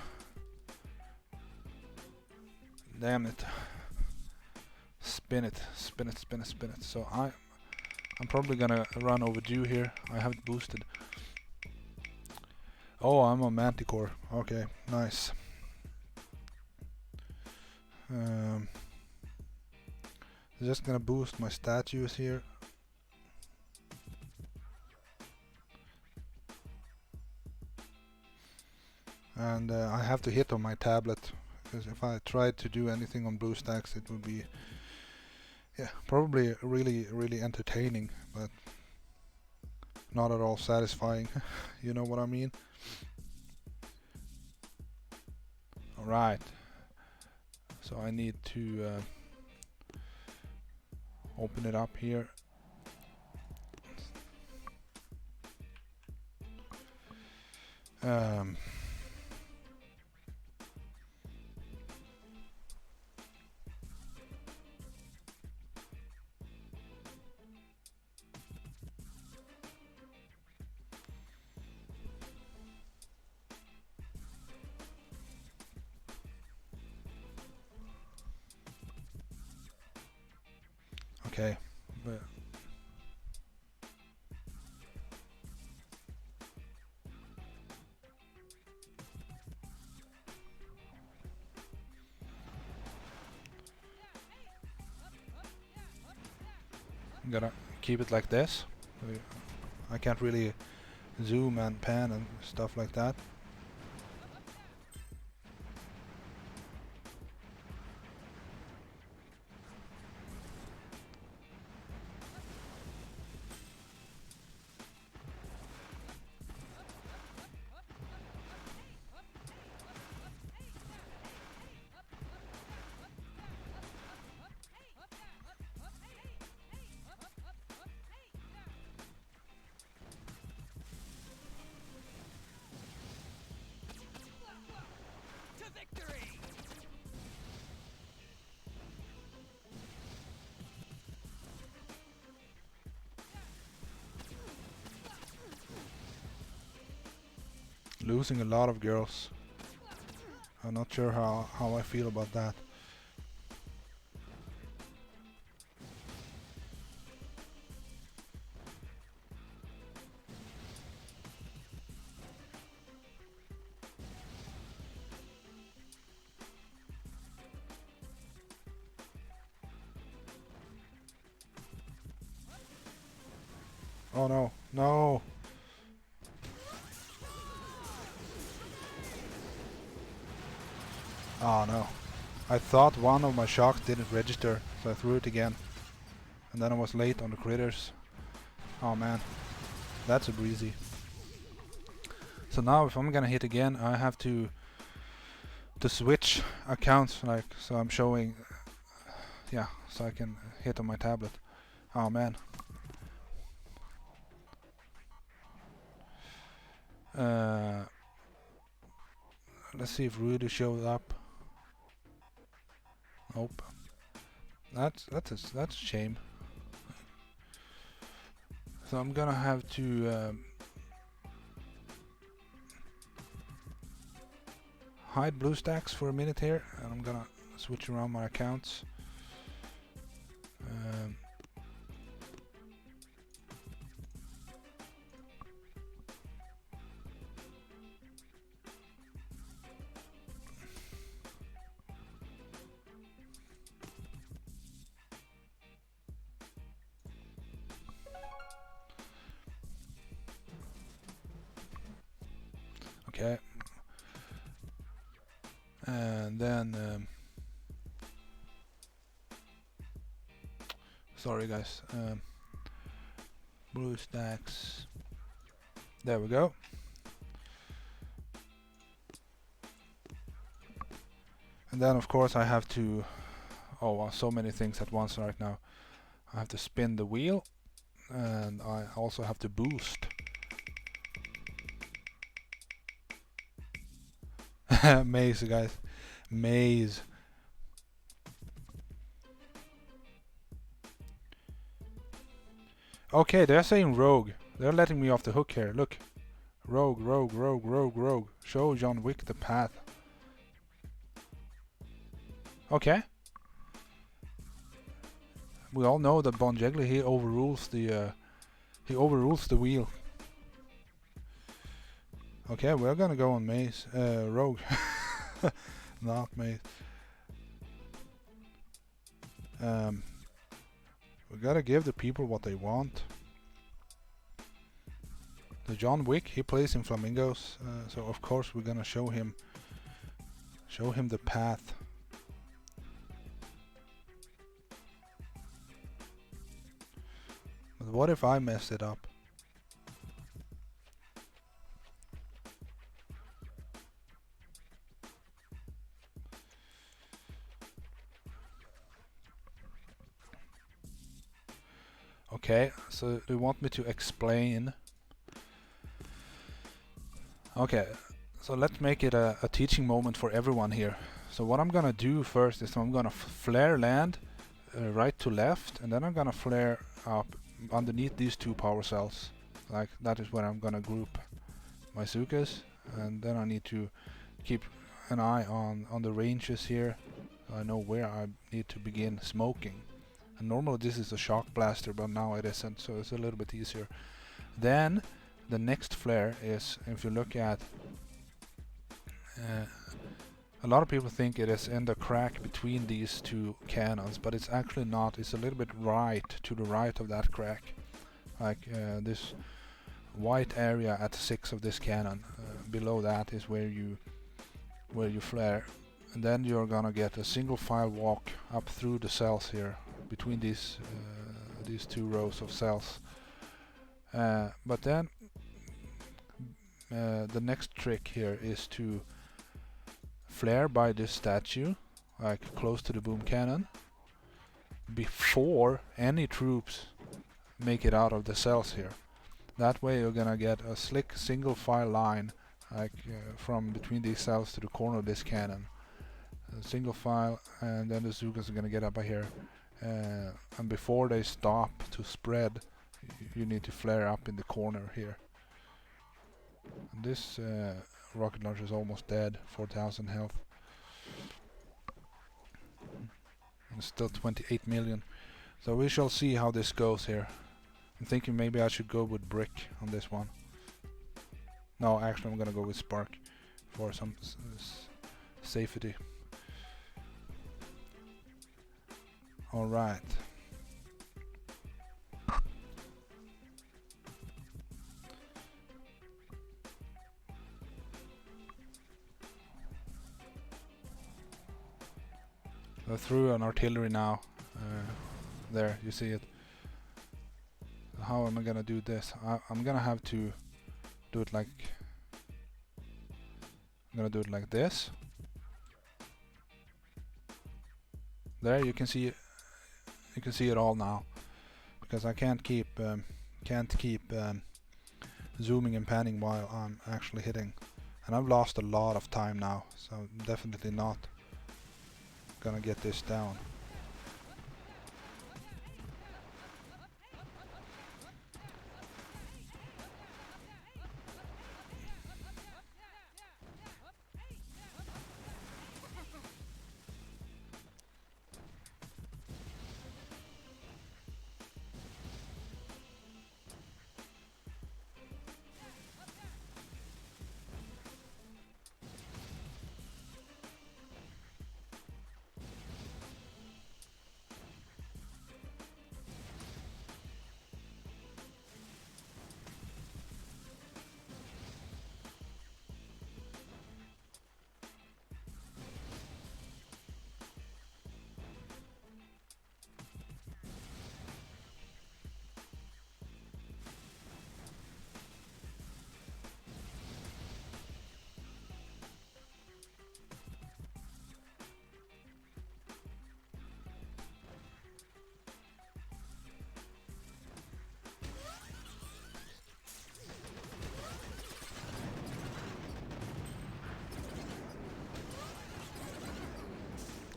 Damn it. Spin it. So I'm probably gonna run overdue here. I haven't boosted. Oh, I'm a Manticore. Okay, nice. Just gonna boost my statues here. And I have to hit on my tablet, because if I tried to do anything on BlueStacks, it would be, yeah, probably really entertaining, but not at all satisfying. You know what I mean? Alright. So I need to open it up here. Okay. But I'm gonna keep it like this. I can't really zoom and pan and stuff like that. Losing a lot of girls. I'm not sure how I feel about that. Oh no, no! Oh no. I thought one of my shocks didn't register, so I threw it again. And then I was late on the critters. Oh man, that's a breezy. So now if I'm gonna hit again, I have to switch accounts, like, so I'm showing, yeah, so I can hit on my tablet. Oh man. Let's see if Rudy shows up. Nope. That's a shame. So I'm gonna have to hide BlueStacks for a minute here, and I'm gonna switch around my accounts. Okay. And then sorry guys, BlueStacks, there we go. And then of course I have to, so many things at once right now. I have to spin the wheel, and I also have to boost. Maze guys, maze. Okay, they're saying rogue. They're letting me off the hook here. Look. Rogue, rogue, rogue, rogue, rogue. Show John Wick the path. Okay. We all know that Bon Jovi, he overrules the wheel. Okay, we're gonna go on maze. Rogue. Not maze. We gotta give the people what they want. The John Wick, he plays in Flamingos, so of course we're gonna show him the path. But what if I mess it up? Okay, so they want me to explain. Okay, so let's make it a teaching moment for everyone here. So what I'm gonna do first is I'm gonna flare land right to left, and then I'm gonna flare up underneath these two power cells. Like, that is where I'm gonna group my Zukas, and then I need to keep an eye on the ranges here, so I know where I need to begin smoking. And normally this is a shock blaster, but now it isn't, so it's a little bit easier. Then the next flare is, if you look at, a lot of people think it is in the crack between these two cannons, but it's actually not. It's a little bit to the right of that crack, like this white area at 6 of this cannon. Below that is where you flare, and then you're gonna get a single file walk up through the cells here between these two rows of cells. But then the next trick here is to flare by this statue, like close to the boom cannon, before any troops make it out of the cells here. That way you're gonna get a slick single file line, like from between these cells to the corner of this cannon. A single file, and then the Zugas are gonna get up by here. And before they stop to spread, you need to flare up in the corner here. And this rocket launcher is almost dead, 4,000 health. And still 28 million. So we shall see how this goes here. I'm thinking maybe I should go with brick on this one. No, actually I'm gonna go with spark for some safety. Alright. Go through an artillery now. There, you see it. How am I gonna do this? I'm gonna have to do it like... I'm gonna do it like this. There, you can see it. You can see it all now, because I can't keep zooming and panning while I'm actually hitting, and I've lost a lot of time now, so I'm definitely not gonna get this down.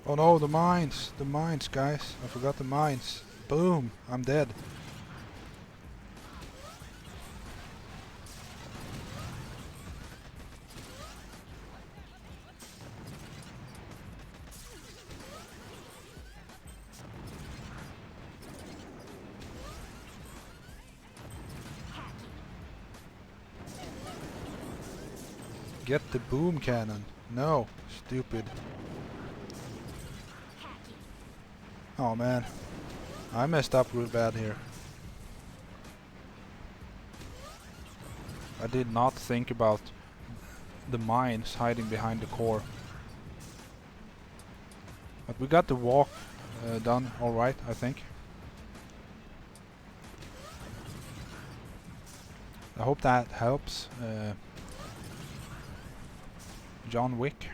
Oh no, the mines, guys. I forgot the mines. Boom, I'm dead. Get the boom cannon. No, stupid. Oh man, I messed up real bad here. I did not think about the mines hiding behind the core. But we got the walk done alright, I think. I hope that helps. John Wick.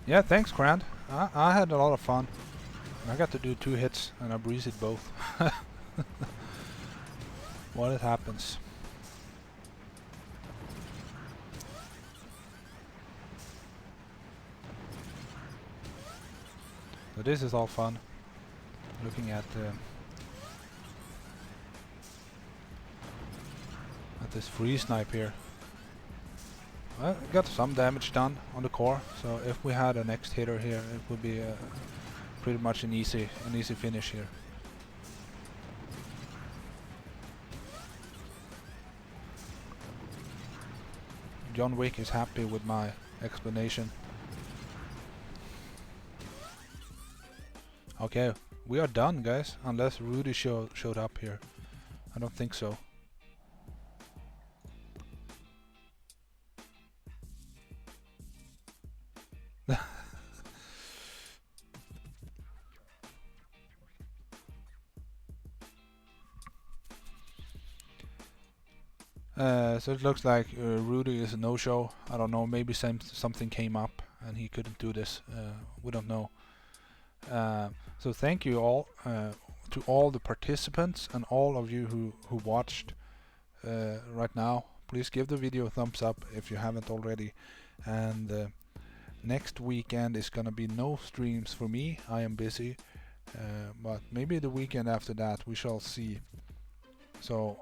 Yeah, thanks, Grant. I had a lot of fun. I got to do 2 hits and I breezed both. what it happens. So this is all fun. Looking at this free snipe here. Well, got some damage done on the core. So if we had a next hitter here, it would be pretty much an easy finish here. John Wick is happy with my explanation. Okay, we are done, guys. Unless Rudy showed up here. I don't think so. So it looks like Rudy is a no-show. I don't know, maybe something came up and he couldn't do this. We don't know. So thank you all to all the participants and all of you who watched right now. Please give the video a thumbs up if you haven't already. And next weekend is gonna be no streams for me. I am busy. But maybe the weekend after that we shall see. So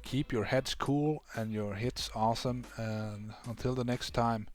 keep your heads cool and your hits awesome, and until the next time,